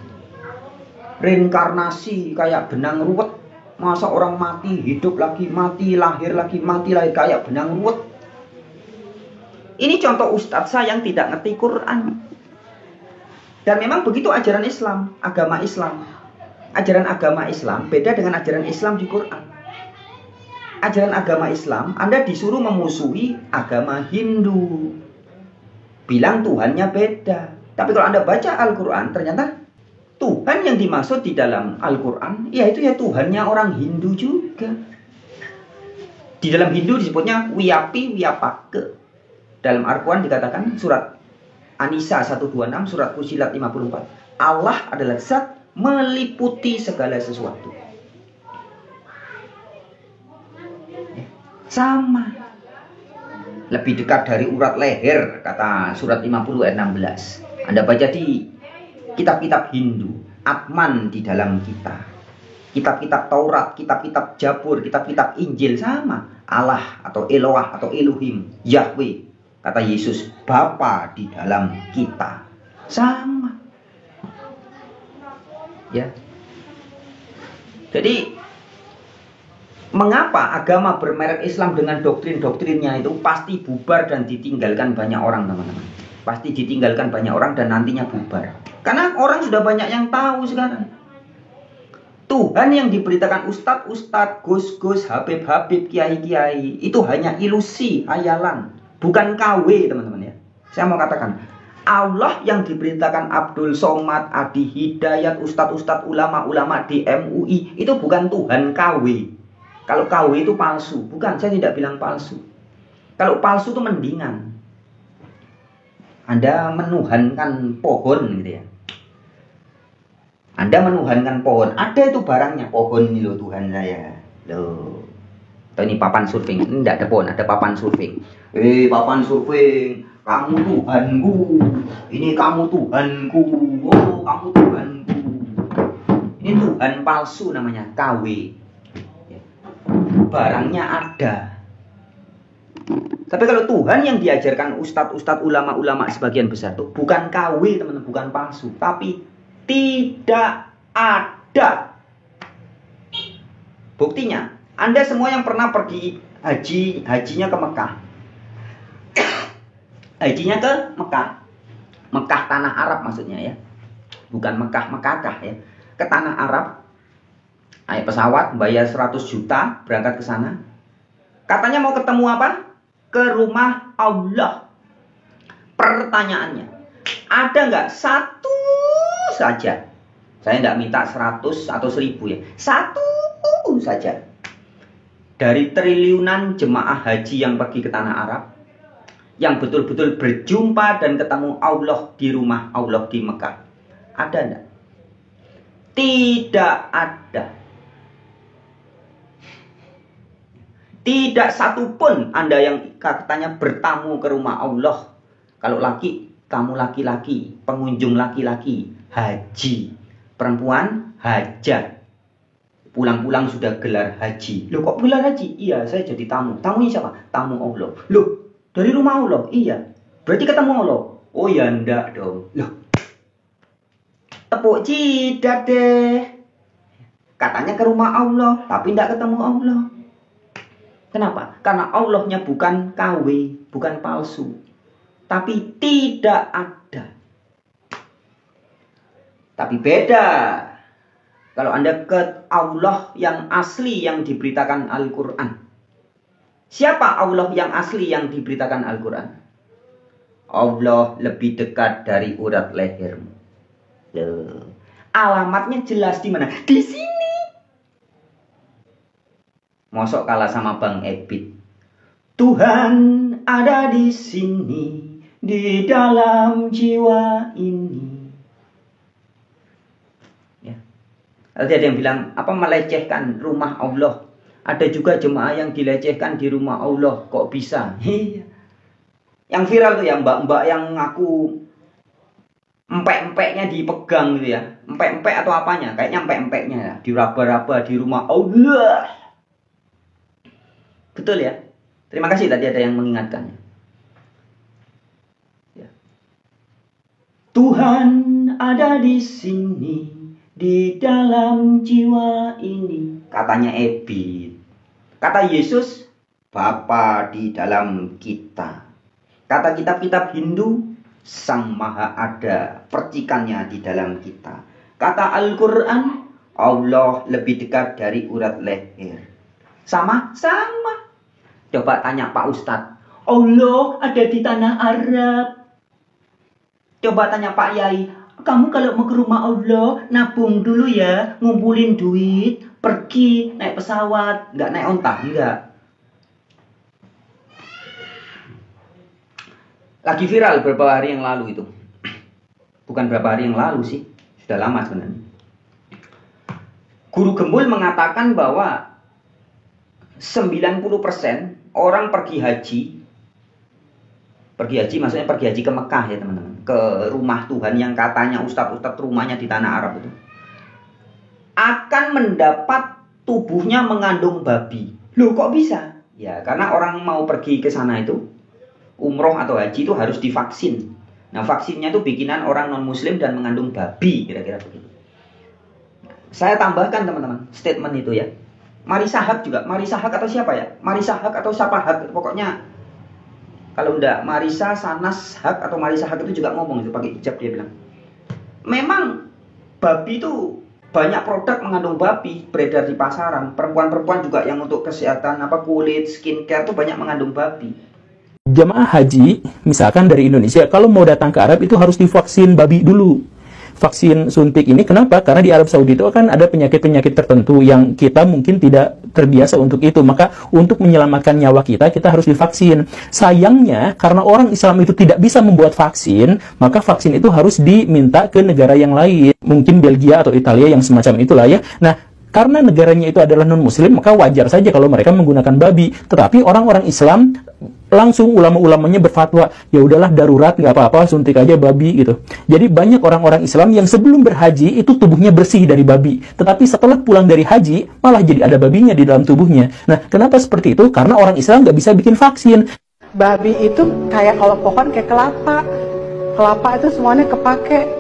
Reinkarnasi kayak benang ruwet. Masa orang mati, hidup lagi, mati, lahir lagi, mati lagi, kayak benang ruwet. Ini contoh ustadz saya yang tidak ngerti Quran. Dan memang begitu ajaran Islam, agama Islam. Ajaran agama Islam beda dengan ajaran Islam di Quran. Ajaran agama Islam, Anda disuruh memusuhi agama Hindu. Bilang Tuhannya beda. Tapi kalau Anda baca Al-Quran, ternyata Tuhan yang dimaksud di dalam Al-Quran, yaitu ya Tuhannya orang Hindu juga. Di dalam Hindu disebutnya Wiyapi Wiyapake. Dalam Al-Quran dikatakan surat An-Nisa 126, surat Fusilat 54. Allah adalah zat meliputi segala sesuatu. Sama. Lebih dekat dari urat leher, kata surat 50 ayat 16. Anda baca di kitab-kitab Hindu, Atman di dalam kita. Kitab-kitab Taurat, kitab-kitab Jabur, kitab-kitab Injil sama. Allah atau Eloah atau Elohim, Yahweh. Kata Yesus, Bapa di dalam kita. Sama. Ya. Jadi mengapa agama bermerek Islam dengan doktrin-doktrinnya itu pasti bubar dan ditinggalkan banyak orang, teman-teman. Pasti ditinggalkan banyak orang dan nantinya bubar. Karena orang sudah banyak yang tahu sekarang. Tuhan yang diberitakan ustadz-ustadz, gus-gus, habib-habib, kiai-kiai itu hanya ilusi, hayalan, bukan KW, teman-teman ya. Saya mau katakan, Allah yang diberitakan Abdul Somad, Adi Hidayat, ustadz-ustadz, ulama-ulama di MUI itu bukan Tuhan KW. Kalau KW itu palsu, bukan, saya tidak bilang palsu. Kalau palsu itu mendingan. Anda menuhankan pohon gitu ya. Anda menuhankan pohon, ada itu barangnya, pohon ini loh Tuhan saya. Loh. Atau ini papan surfing, ini tidak ada pohon, ada papan surfing. Papan surfing, kamu Tuhanku. Ini kamu Tuhanku. Oh, kamu Tuhanku. Ini Tuhan palsu namanya, KW. Barangnya ada. Tapi kalau Tuhan yang diajarkan ustadz-ustadz, ulama-ulama sebagian besar itu bukan KW, teman-teman, bukan palsu, tapi tidak ada. Buktinya, Anda semua yang pernah pergi hajinya ke Mekah. Hajinya ke Mekah. Mekah tanah Arab maksudnya ya. Bukan Mekah ya. Ke tanah Arab. Naik pesawat, bayar 100 juta, berangkat ke sana. Katanya mau ketemu apa? Ke rumah Allah. Pertanyaannya, ada nggak satu saja? Saya tidak minta 100 atau 1000 ya. Satu saja. Dari triliunan jemaah haji yang pergi ke tanah Arab, yang betul-betul berjumpa dan ketemu Allah di rumah Allah di Mekah. Ada enggak? Tidak ada. Tidak satu pun Anda yang katanya bertamu ke rumah Allah. Kalau laki, kamu laki-laki, pengunjung laki-laki, haji. Perempuan, hajat. Pulang-pulang sudah gelar haji. Loh kok gelar haji? Iya, saya jadi tamu. Tamunya siapa? Tamu Allah. Loh, dari rumah Allah? Iya. Berarti ketemu Allah? Oh ya enggak dong. Loh, tepuk jidat deh. Katanya ke rumah Allah, tapi enggak ketemu Allah. Kenapa? Karena Allahnya bukan KW, bukan palsu. Tapi tidak ada. Tapi beda. Kalau Anda ke Allah yang asli yang diberitakan Al-Quran. Siapa Allah yang asli yang diberitakan Al-Quran? Allah lebih dekat dari urat lehermu. Loh. Alamatnya jelas di mana? Di sini. Mosok kalah sama Bang Ebit. Tuhan ada di sini, di dalam jiwa ini. Ya. Tadi ada yang bilang, apa melecehkan rumah Allah. Ada juga jemaah yang dilecehkan di rumah Allah. Kok bisa? Iya. Yang viral tuh ya, mbak-mbak yang ngaku empek-empeknya dipegang gitu ya. Empek-empek atau apanya? Kayaknya empek-empeknya ya. Diraba-raba di rumah Allah. Betul ya? Terima kasih tadi ada yang mengingatkannya. Ya. Tuhan ada di sini, di dalam jiwa ini. Katanya Ebit. Kata Yesus, Bapa di dalam kita. Kata kitab-kitab Hindu, Sang Maha ada, percikannya di dalam kita. Kata Al-Quran, Allah lebih dekat dari urat leher. Sama? Sama. Coba tanya Pak Ustadz, Allah ada di tanah Arab. Coba tanya Pak Yai, kamu kalau mau ke rumah Allah, nabung dulu ya, ngumpulin duit, pergi, naik pesawat, nggak naik onta, enggak. Lagi viral beberapa hari yang lalu itu. Bukan beberapa hari yang lalu sih, sudah lama sebenarnya. Guru Gembul mengatakan bahwa 90% orang pergi haji maksudnya pergi haji ke Mekah ya teman-teman, ke rumah Tuhan yang katanya ustadz-ustadz rumahnya di tanah Arab itu, akan mendapat tubuhnya mengandung babi. Loh kok bisa? Ya karena orang mau pergi ke sana itu, umroh atau haji itu harus divaksin. Nah vaksinnya itu bikinan orang non muslim dan mengandung babi, kira-kira begitu. Saya tambahkan teman-teman, statement itu ya. Marisa Haque juga, Marisa Haque atau siapa ya? Marisa Haque atau siapa Haque, pokoknya kalau enggak Marisa Sanas Haque atau Marisa Haque itu juga ngomong itu pakai hijab, dia bilang memang babi itu banyak produk mengandung babi beredar di pasaran. Perempuan-perempuan juga yang untuk kesehatan kulit, skincare itu banyak mengandung babi.
Jamaah haji misalkan dari Indonesia kalau mau datang ke Arab itu harus divaksin babi dulu. Vaksin suntik ini kenapa? Karena di Arab Saudi itu kan ada penyakit-penyakit tertentu yang kita mungkin tidak terbiasa untuk itu. Maka untuk menyelamatkan nyawa kita harus divaksin. Sayangnya karena orang Islam itu tidak bisa membuat vaksin, maka vaksin itu harus diminta ke negara yang lain. Mungkin Belgia atau Italia yang semacam itulah ya. Nah, karena negaranya itu adalah non-muslim, maka wajar saja kalau mereka menggunakan babi. Tetapi orang-orang Islam langsung ulama-ulamanya berfatwa, ya udahlah darurat, nggak apa-apa, suntik aja babi gitu. Jadi banyak orang-orang Islam yang sebelum berhaji itu tubuhnya bersih dari babi. Tetapi setelah pulang dari haji, malah jadi ada babinya di dalam tubuhnya. Nah, kenapa seperti itu? Karena orang Islam nggak bisa bikin vaksin.
Babi itu kayak kalau pohon kayak kelapa. Kelapa itu semuanya kepake.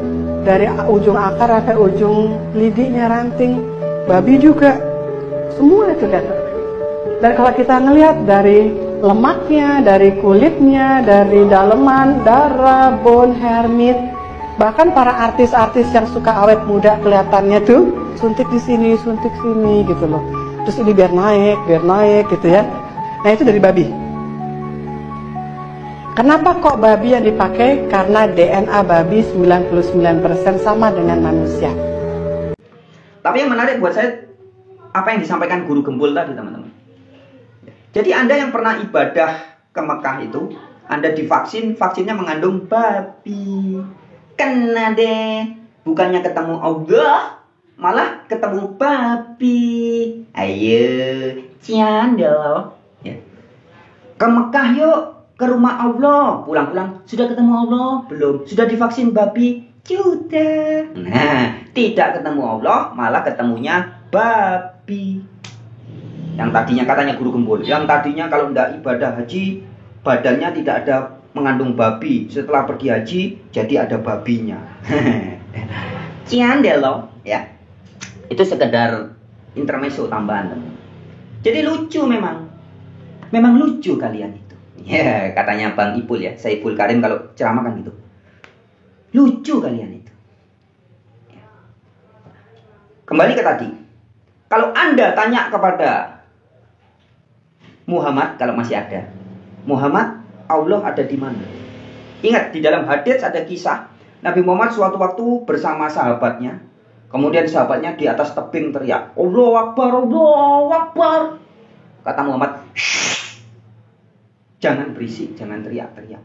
Dari ujung akar sampai ujung lidinya ranting. Babi juga. Semua itu lihat. Dan kalau kita ngelihat dari lemaknya, dari kulitnya, dari daleman, darah, bone, hair, meat, bahkan para artis-artis yang suka awet muda kelihatannya tuh suntik di sini, suntik sini gitu loh. Terus ini biar naik gitu ya. Nah itu dari babi. Kenapa kok babi yang dipakai? Karena DNA babi 99% sama dengan manusia.
Tapi yang menarik buat saya apa yang disampaikan guru Gembul tadi teman-teman. Jadi Anda yang pernah ibadah ke Mekah itu, Anda divaksin, vaksinnya mengandung babi. Kena deh, bukannya ketemu Allah, malah ketemu babi. Ayo, candel. Ya. Ke Mekah yuk, ke rumah Allah. Pulang-pulang, sudah ketemu Allah? Belum. Sudah divaksin babi? Sudah. Nah, tidak ketemu Allah, malah ketemunya babi. Yang tadinya katanya guru Gembul, yang tadinya kalau tidak ibadah haji badannya tidak ada mengandung babi, setelah pergi haji jadi ada babinya. Ciandel loh ya. Itu sekedar intermezzo tambahan. Jadi lucu memang lucu kalian itu ya, katanya Bang Ipul ya, Saiful Karim kalau ceramah kan gitu, lucu kalian itu ya. Kembali ke tadi, kalau Anda tanya kepada Muhammad, kalau masih ada, Muhammad, Allah ada di mana? Ingat, di dalam hadits ada kisah Nabi Muhammad suatu waktu bersama sahabatnya. Kemudian sahabatnya di atas tebing teriak, Allahu Akbar, Allahu Akbar. Kata Muhammad, shh, jangan berisik, jangan teriak-teriak.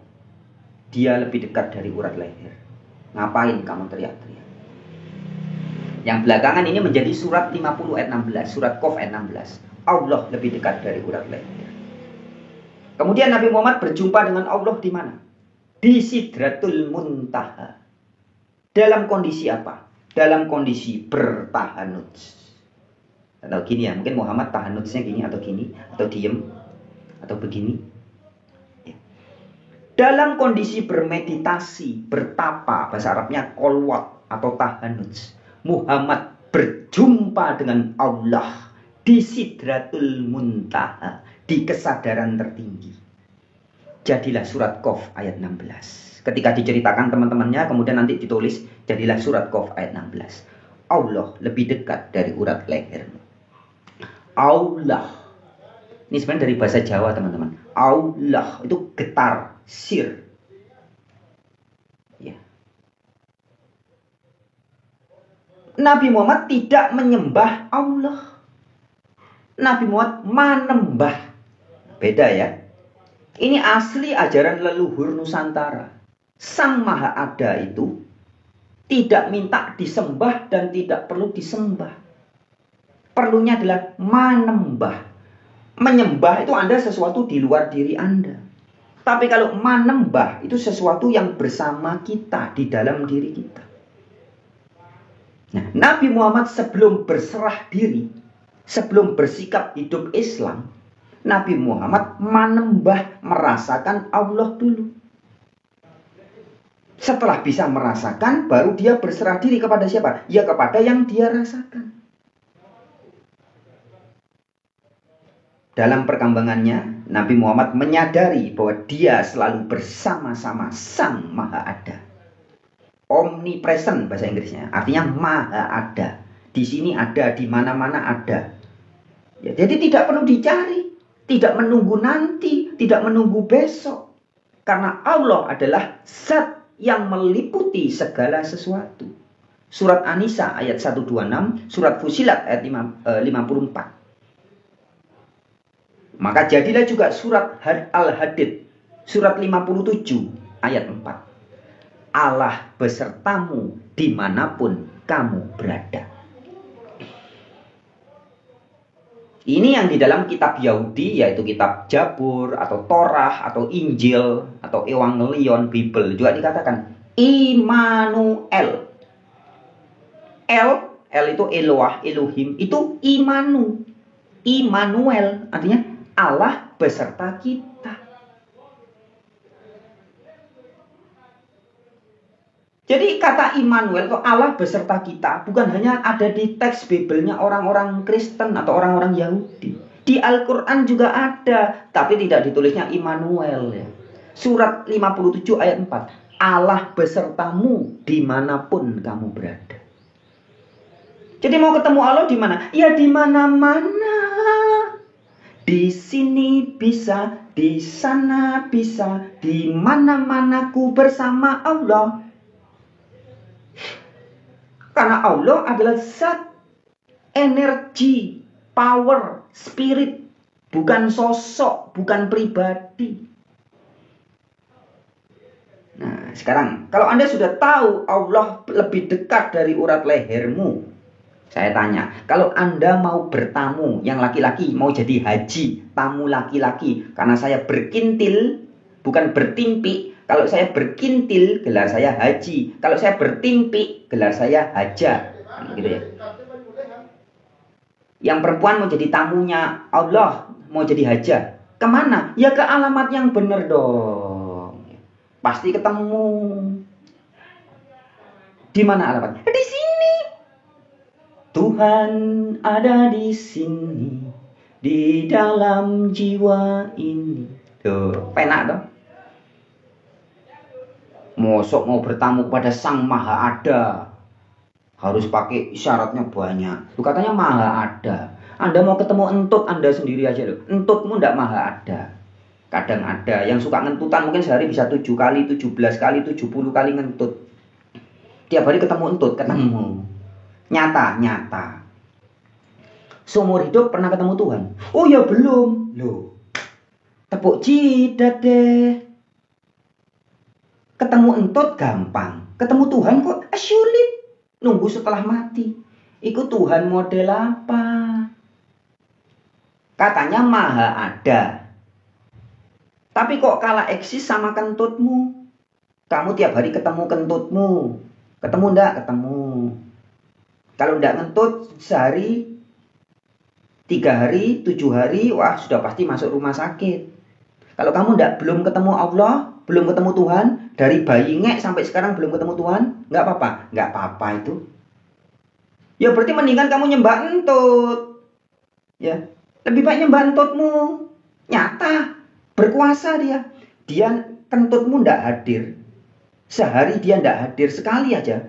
Dia lebih dekat dari urat leher. Ngapain kamu teriak-teriak? Yang belakangan ini menjadi surat 50 ayat 16, surat Qaf ayat 16. Allah lebih dekat dari urat leher. Kemudian Nabi Muhammad berjumpa dengan Allah di mana? Di Sidratul Muntaha. Dalam kondisi apa? Dalam kondisi bertahanut. Atau gini ya, mungkin Muhammad tahanutnya gini atau gini, atau diem, atau begini. Ya. Dalam kondisi bermeditasi, bertapa, bahasa Arabnya kolwat atau tahanut. Muhammad berjumpa dengan Allah di Sidratul Muntaha, di kesadaran tertinggi. Jadilah surat Qaf ayat 16. Ketika diceritakan teman-temannya, kemudian nanti ditulis, jadilah surat Qaf ayat 16. Allah lebih dekat dari urat lehermu. Allah. Ini sebenarnya dari bahasa Jawa teman-teman. Allah itu getar, sir. Ya. Nabi Muhammad tidak menyembah Allah. Nabi Muhammad manembah. Beda ya. Ini asli ajaran leluhur Nusantara. Sang Maha Ada itu tidak minta disembah dan tidak perlu disembah. Perlunya adalah manembah. Menyembah itu Anda sesuatu di luar diri Anda. Tapi kalau manembah itu sesuatu yang bersama kita, di dalam diri kita. Nah, Nabi Muhammad sebelum berserah diri, sebelum bersikap hidup Islam, Nabi Muhammad manembah, merasakan Allah dulu. Setelah bisa merasakan, baru dia berserah diri kepada siapa? Ya kepada yang dia rasakan. dalam perkembangannya, Nabi Muhammad menyadari bahwa dia selalu bersama-sama Sang Maha Ada. Omnipresent bahasa Inggrisnya, artinya Maha Ada. Di sini ada, di mana-mana ada. Ya, jadi tidak perlu dicari, tidak menunggu nanti, tidak menunggu besok. Karena Allah adalah zat yang meliputi segala sesuatu. Surat An-Nisa ayat 126, surat Fusilat ayat 54. Maka jadilah juga surat Al-Hadid, surat 57 ayat 4. Allah besertamu dimanapun kamu berada. Ini yang di dalam kitab Yahudi, yaitu kitab Jabur, atau Torah, atau Injil, atau Evangelion, Bible, juga dikatakan Immanuel. L itu Eloah, Elohim, itu Imanu. Immanuel, artinya Allah beserta kita. Jadi kata Immanuel atau Allah beserta kita bukan hanya ada di teks Bible-nya orang-orang Kristen atau orang-orang Yahudi. Di Al-Quran juga ada, tapi tidak ditulisnya Immanuel. Ya. Surat 57 ayat 4. Allah besertamu dimanapun kamu berada. Jadi mau ketemu Allah di mana? Ya di mana-mana. Di sini bisa, di sana bisa, di mana-mana ku bersama Allah. Karena Allah adalah zat, energi, power, spirit. Bukan sosok, bukan pribadi. Nah, sekarang kalau Anda sudah tahu Allah lebih dekat dari urat lehermu, saya tanya, kalau Anda mau bertamu, yang laki-laki mau jadi haji, tamu laki-laki, karena saya berkintil, bukan bertimpi. Kalau saya berkintil, gelar saya haji. Kalau saya bertimpi, gelar saya haja. Gitu ya. Yang perempuan mau jadi tamunya Allah, mau jadi haja. Kemana? Ya ke alamat yang benar dong. Pasti ketemu. Di mana alamat? Di sini. Tuhan ada di sini, di dalam jiwa ini. Tuh, penak dong. Mosok mau bertamu pada Sang Maha Ada, harus pakai isyaratnya banyak. Tuh katanya Maha Ada. Anda mau ketemu entut Anda sendiri aja loh. Entutmu ndak Maha Ada. Kadang ada yang suka ngentutan, mungkin sehari bisa 7 kali, 17 kali, 70 kali ngentut. Tiap hari ketemu entut, ketemu. Nyata. Seumur hidup pernah ketemu Tuhan? Oh ya belum. Loh. Tepuk jidat deh. Ketemu entut gampang. Ketemu Tuhan kok sulit. Nunggu setelah mati. Ikut Tuhan model apa? Katanya Maha Ada. Tapi kok kalah eksis sama kentutmu? Kamu tiap hari ketemu kentutmu. Ketemu enggak? Ketemu. Kalau enggak ngentut sehari, 3 hari, 7 hari, wah sudah pasti masuk rumah sakit. Kalau kamu belum ketemu Allah, belum ketemu Tuhan, dari bayi ngek sampai sekarang belum ketemu Tuhan, nggak apa-apa. Nggak apa-apa itu. Ya berarti mendingan kamu nyembah entut. Ya, lebih baik nyembah entutmu. Nyata, berkuasa dia. Dia kentutmu nggak hadir. Sehari dia nggak hadir, sekali aja.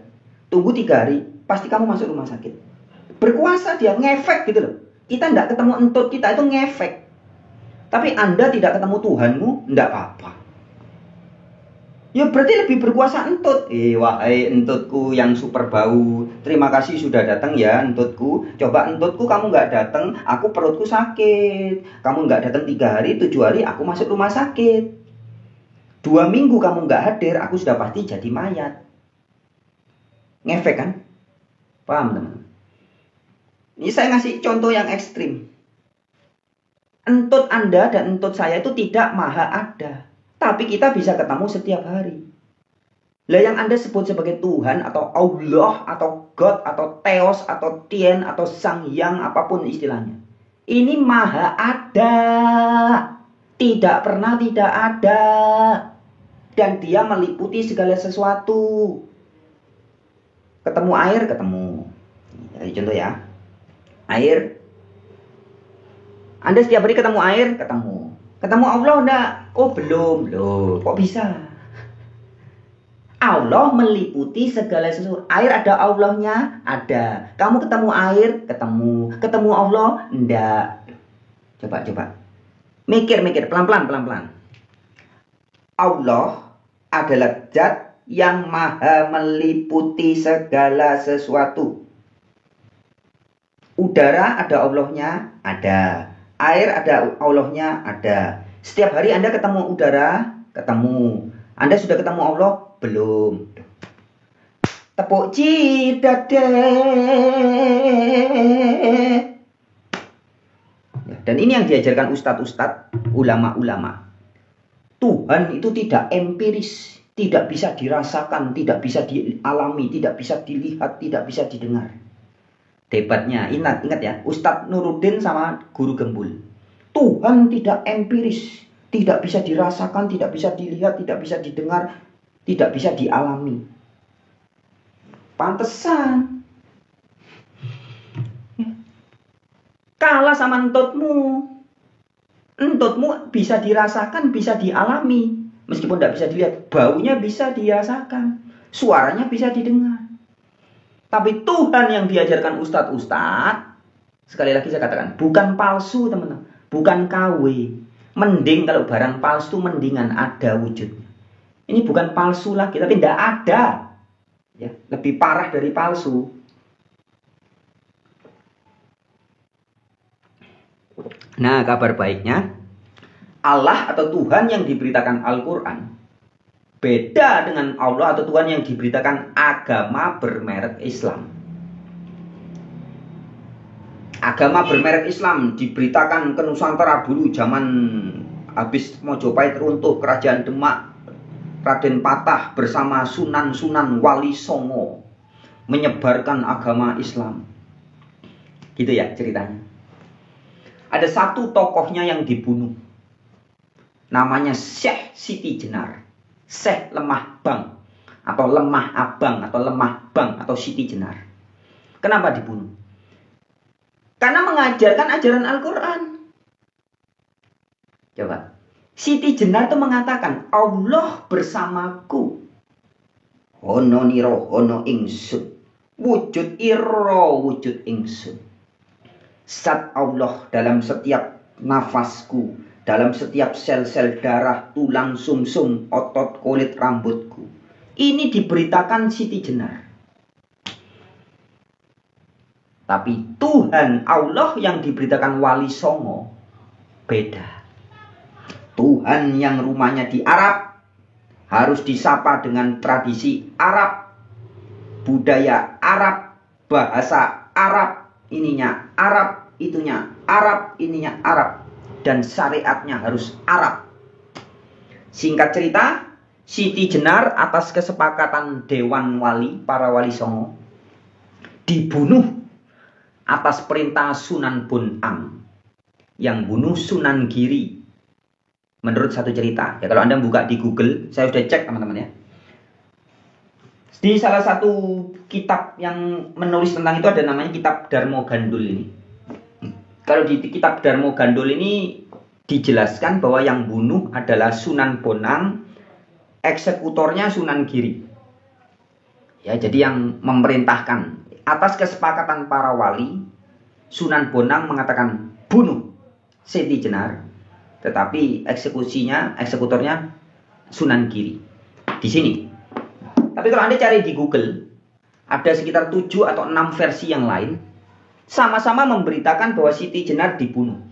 Tunggu 3 hari, pasti kamu masuk rumah sakit. Berkuasa dia, ngefek gitu loh. Kita nggak ketemu entut kita itu ngefek. Tapi Anda tidak ketemu Tuhanmu, nggak apa-apa. Ya berarti lebih berkuasa entut. Wahai entutku yang super bau, terima kasih sudah datang ya entutku. Coba entutku kamu nggak datang, aku perutku sakit. Kamu nggak datang 3 hari, 7 hari, aku masuk rumah sakit. 2 minggu kamu nggak hadir, aku sudah pasti jadi mayat. Ngefek kan? Paham teman-teman? Ini saya ngasih contoh yang ekstrim. Entut Anda dan entut saya itu tidak Maha Ada. Tapi kita bisa ketemu setiap hari. Lah yang Anda sebut sebagai Tuhan atau Allah atau God atau Theos atau Tien atau Sang Hyang apapun istilahnya. Ini Maha Ada. Tidak pernah tidak ada. Dan dia meliputi segala sesuatu. Ketemu air, ketemu. Jadi contoh ya. Air. Anda setiap hari ketemu air, ketemu. Ketemu Allah enggak? Oh belum. Loh, kok bisa? Allah meliputi segala sesuatu. Air ada Allahnya? Ada. Kamu ketemu air? Ketemu. Ketemu Allah? Enggak. Coba. Mikir. Pelan-pelan. Allah adalah zat yang maha meliputi segala sesuatu. Udara ada Allahnya? Ada. Air ada Allahnya? Ada. Setiap hari Anda ketemu udara? Ketemu. Anda sudah ketemu Allah? Belum. Tepuk cidade. Ya, dan ini yang diajarkan ustadz-ustadz, ulama-ulama. Tuhan itu tidak empiris, tidak bisa dirasakan, tidak bisa dialami, tidak bisa dilihat, tidak bisa didengar. Debatnya, ingat ya, Ustadz Nuruddin sama Guru Gembul. Tuhan tidak empiris, tidak bisa dirasakan, tidak bisa dilihat, tidak bisa didengar, tidak bisa dialami. Pantesan kalah sama entutmu. Entutmu bisa dirasakan, bisa dialami. Meskipun tidak bisa dilihat, baunya bisa dirasakan, suaranya bisa didengar. Tapi Tuhan yang diajarkan ustadz-ustadz, sekali lagi saya katakan, bukan palsu teman-teman, bukan KW. Mending kalau barang palsu mendingan ada wujudnya. Ini bukan palsu lagi, tapi tidak ada. Ya, lebih parah dari palsu. Nah, kabar baiknya, Allah atau Tuhan yang diberitakan Al-Quran beda dengan Allah atau Tuhan yang diberitakan agama bermerek Islam. Agama bermerek Islam diberitakan ke Nusantara dulu zaman habis Mojopahit runtuh, Kerajaan Demak, Raden Patah bersama Sunan-Sunan Wali Songo menyebarkan agama Islam. Gitu ya ceritanya. Ada satu tokohnya yang dibunuh. Namanya Syekh Siti Jenar. Syekh Lemah Bang. Atau Lemah Abang. Atau Lemah Bang. Atau Siti Jenar. Kenapa dibunuh? Karena mengajarkan ajaran Al-Quran. Coba. Siti Jenar itu mengatakan, Allah bersamaku. Hono niro hono ingsun. Wujud iro wujud ingsun. Zat Allah dalam setiap nafasku, dalam setiap sel-sel darah, tulang sumsum, otot, kulit, rambutku. Ini diberitakan Siti Jenar. Tapi Tuhan Allah yang diberitakan Wali Songo beda. Tuhan yang rumahnya di Arab harus disapa dengan tradisi Arab, budaya Arab, bahasa Arab, ininya Arab, itunya Arab, ininya Arab, dan syariatnya harus Arab. Singkat cerita, Siti Jenar atas kesepakatan Dewan Wali, para Wali Songo, dibunuh atas perintah Sunan Bonang yang bunuh Sunan Giri. Menurut satu cerita, ya kalau Anda buka di Google, saya sudah cek teman-teman ya. Di salah satu kitab yang menulis tentang itu ada namanya kitab Darmo Gandul ini. Kalau di kitab Darmo Gandul ini dijelaskan bahwa yang bunuh adalah Sunan Bonang, eksekutornya Sunan Giri. Ya, jadi yang memerintahkan atas kesepakatan para wali, Sunan Bonang mengatakan bunuh Siti Jenar, tetapi eksekutornya Sunan Giri. Di sini. Tapi kalau Anda cari di Google, ada sekitar 7 atau 6 versi yang lain, sama-sama memberitakan bahwa Siti Jenar dibunuh.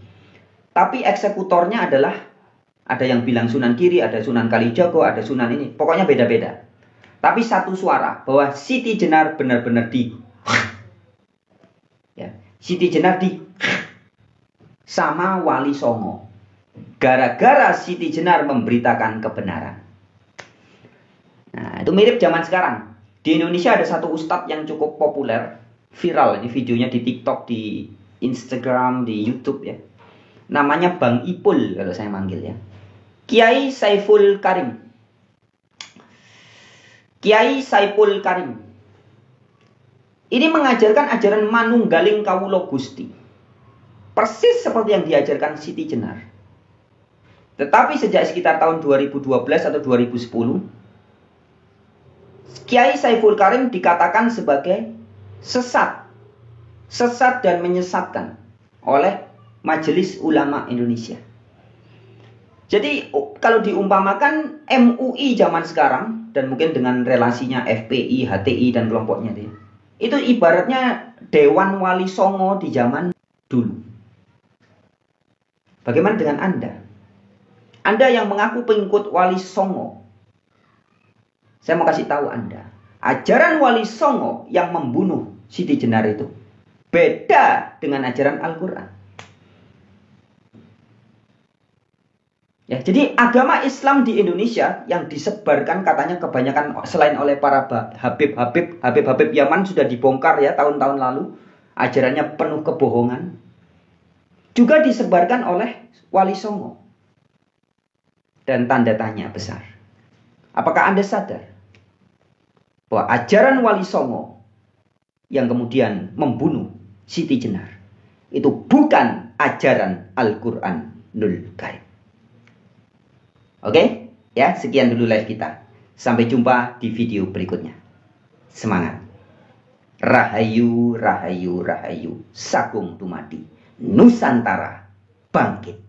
Tapi eksekutornya adalah, ada yang bilang Sunan Giri, ada Sunan Kalijaga, ada Sunan ini. Pokoknya beda-beda. Tapi satu suara, bahwa Siti Jenar benar-benar ya, Siti Jenar sama Wali Songo. Gara-gara Siti Jenar memberitakan kebenaran. Nah, itu mirip zaman sekarang. Di Indonesia ada satu ustadz yang cukup populer, viral ini videonya di TikTok, di Instagram, di YouTube ya. Namanya Bang Ipul kalau saya manggil ya. Kiai Saiful Karim. Kiai Saiful Karim. Ini mengajarkan ajaran manunggaling kawula Gusti. Persis seperti yang diajarkan Siti Jenar. Tetapi sejak sekitar tahun 2012 atau 2010, Kiai Saiful Karim dikatakan sebagai sesat dan menyesatkan oleh Majelis Ulama Indonesia. Jadi kalau diumpamakan MUI zaman sekarang, dan mungkin dengan relasinya FPI, HTI, dan kelompoknya itu ibaratnya Dewan Wali Songo di zaman dulu. Bagaimana dengan Anda? Anda yang mengaku pengikut Wali Songo. Saya mau kasih tahu Anda, ajaran Wali Songo yang membunuh Siti Jenar itu beda dengan ajaran Al-Quran. Ya, jadi agama Islam di Indonesia yang disebarkan katanya kebanyakan selain oleh para Habib Yaman sudah dibongkar ya tahun-tahun lalu, ajarannya penuh kebohongan, juga disebarkan oleh Wali Songo. Dan tanda tanya besar. Apakah Anda sadar bahwa ajaran Wali Songo yang kemudian membunuh Siti Jenar itu bukan ajaran Al-Quranul Karim? Oke, ya sekian dulu live kita. Sampai jumpa di video berikutnya. Semangat. Rahayu, rahayu, rahayu. Sakung Tumadi. Nusantara bangkit.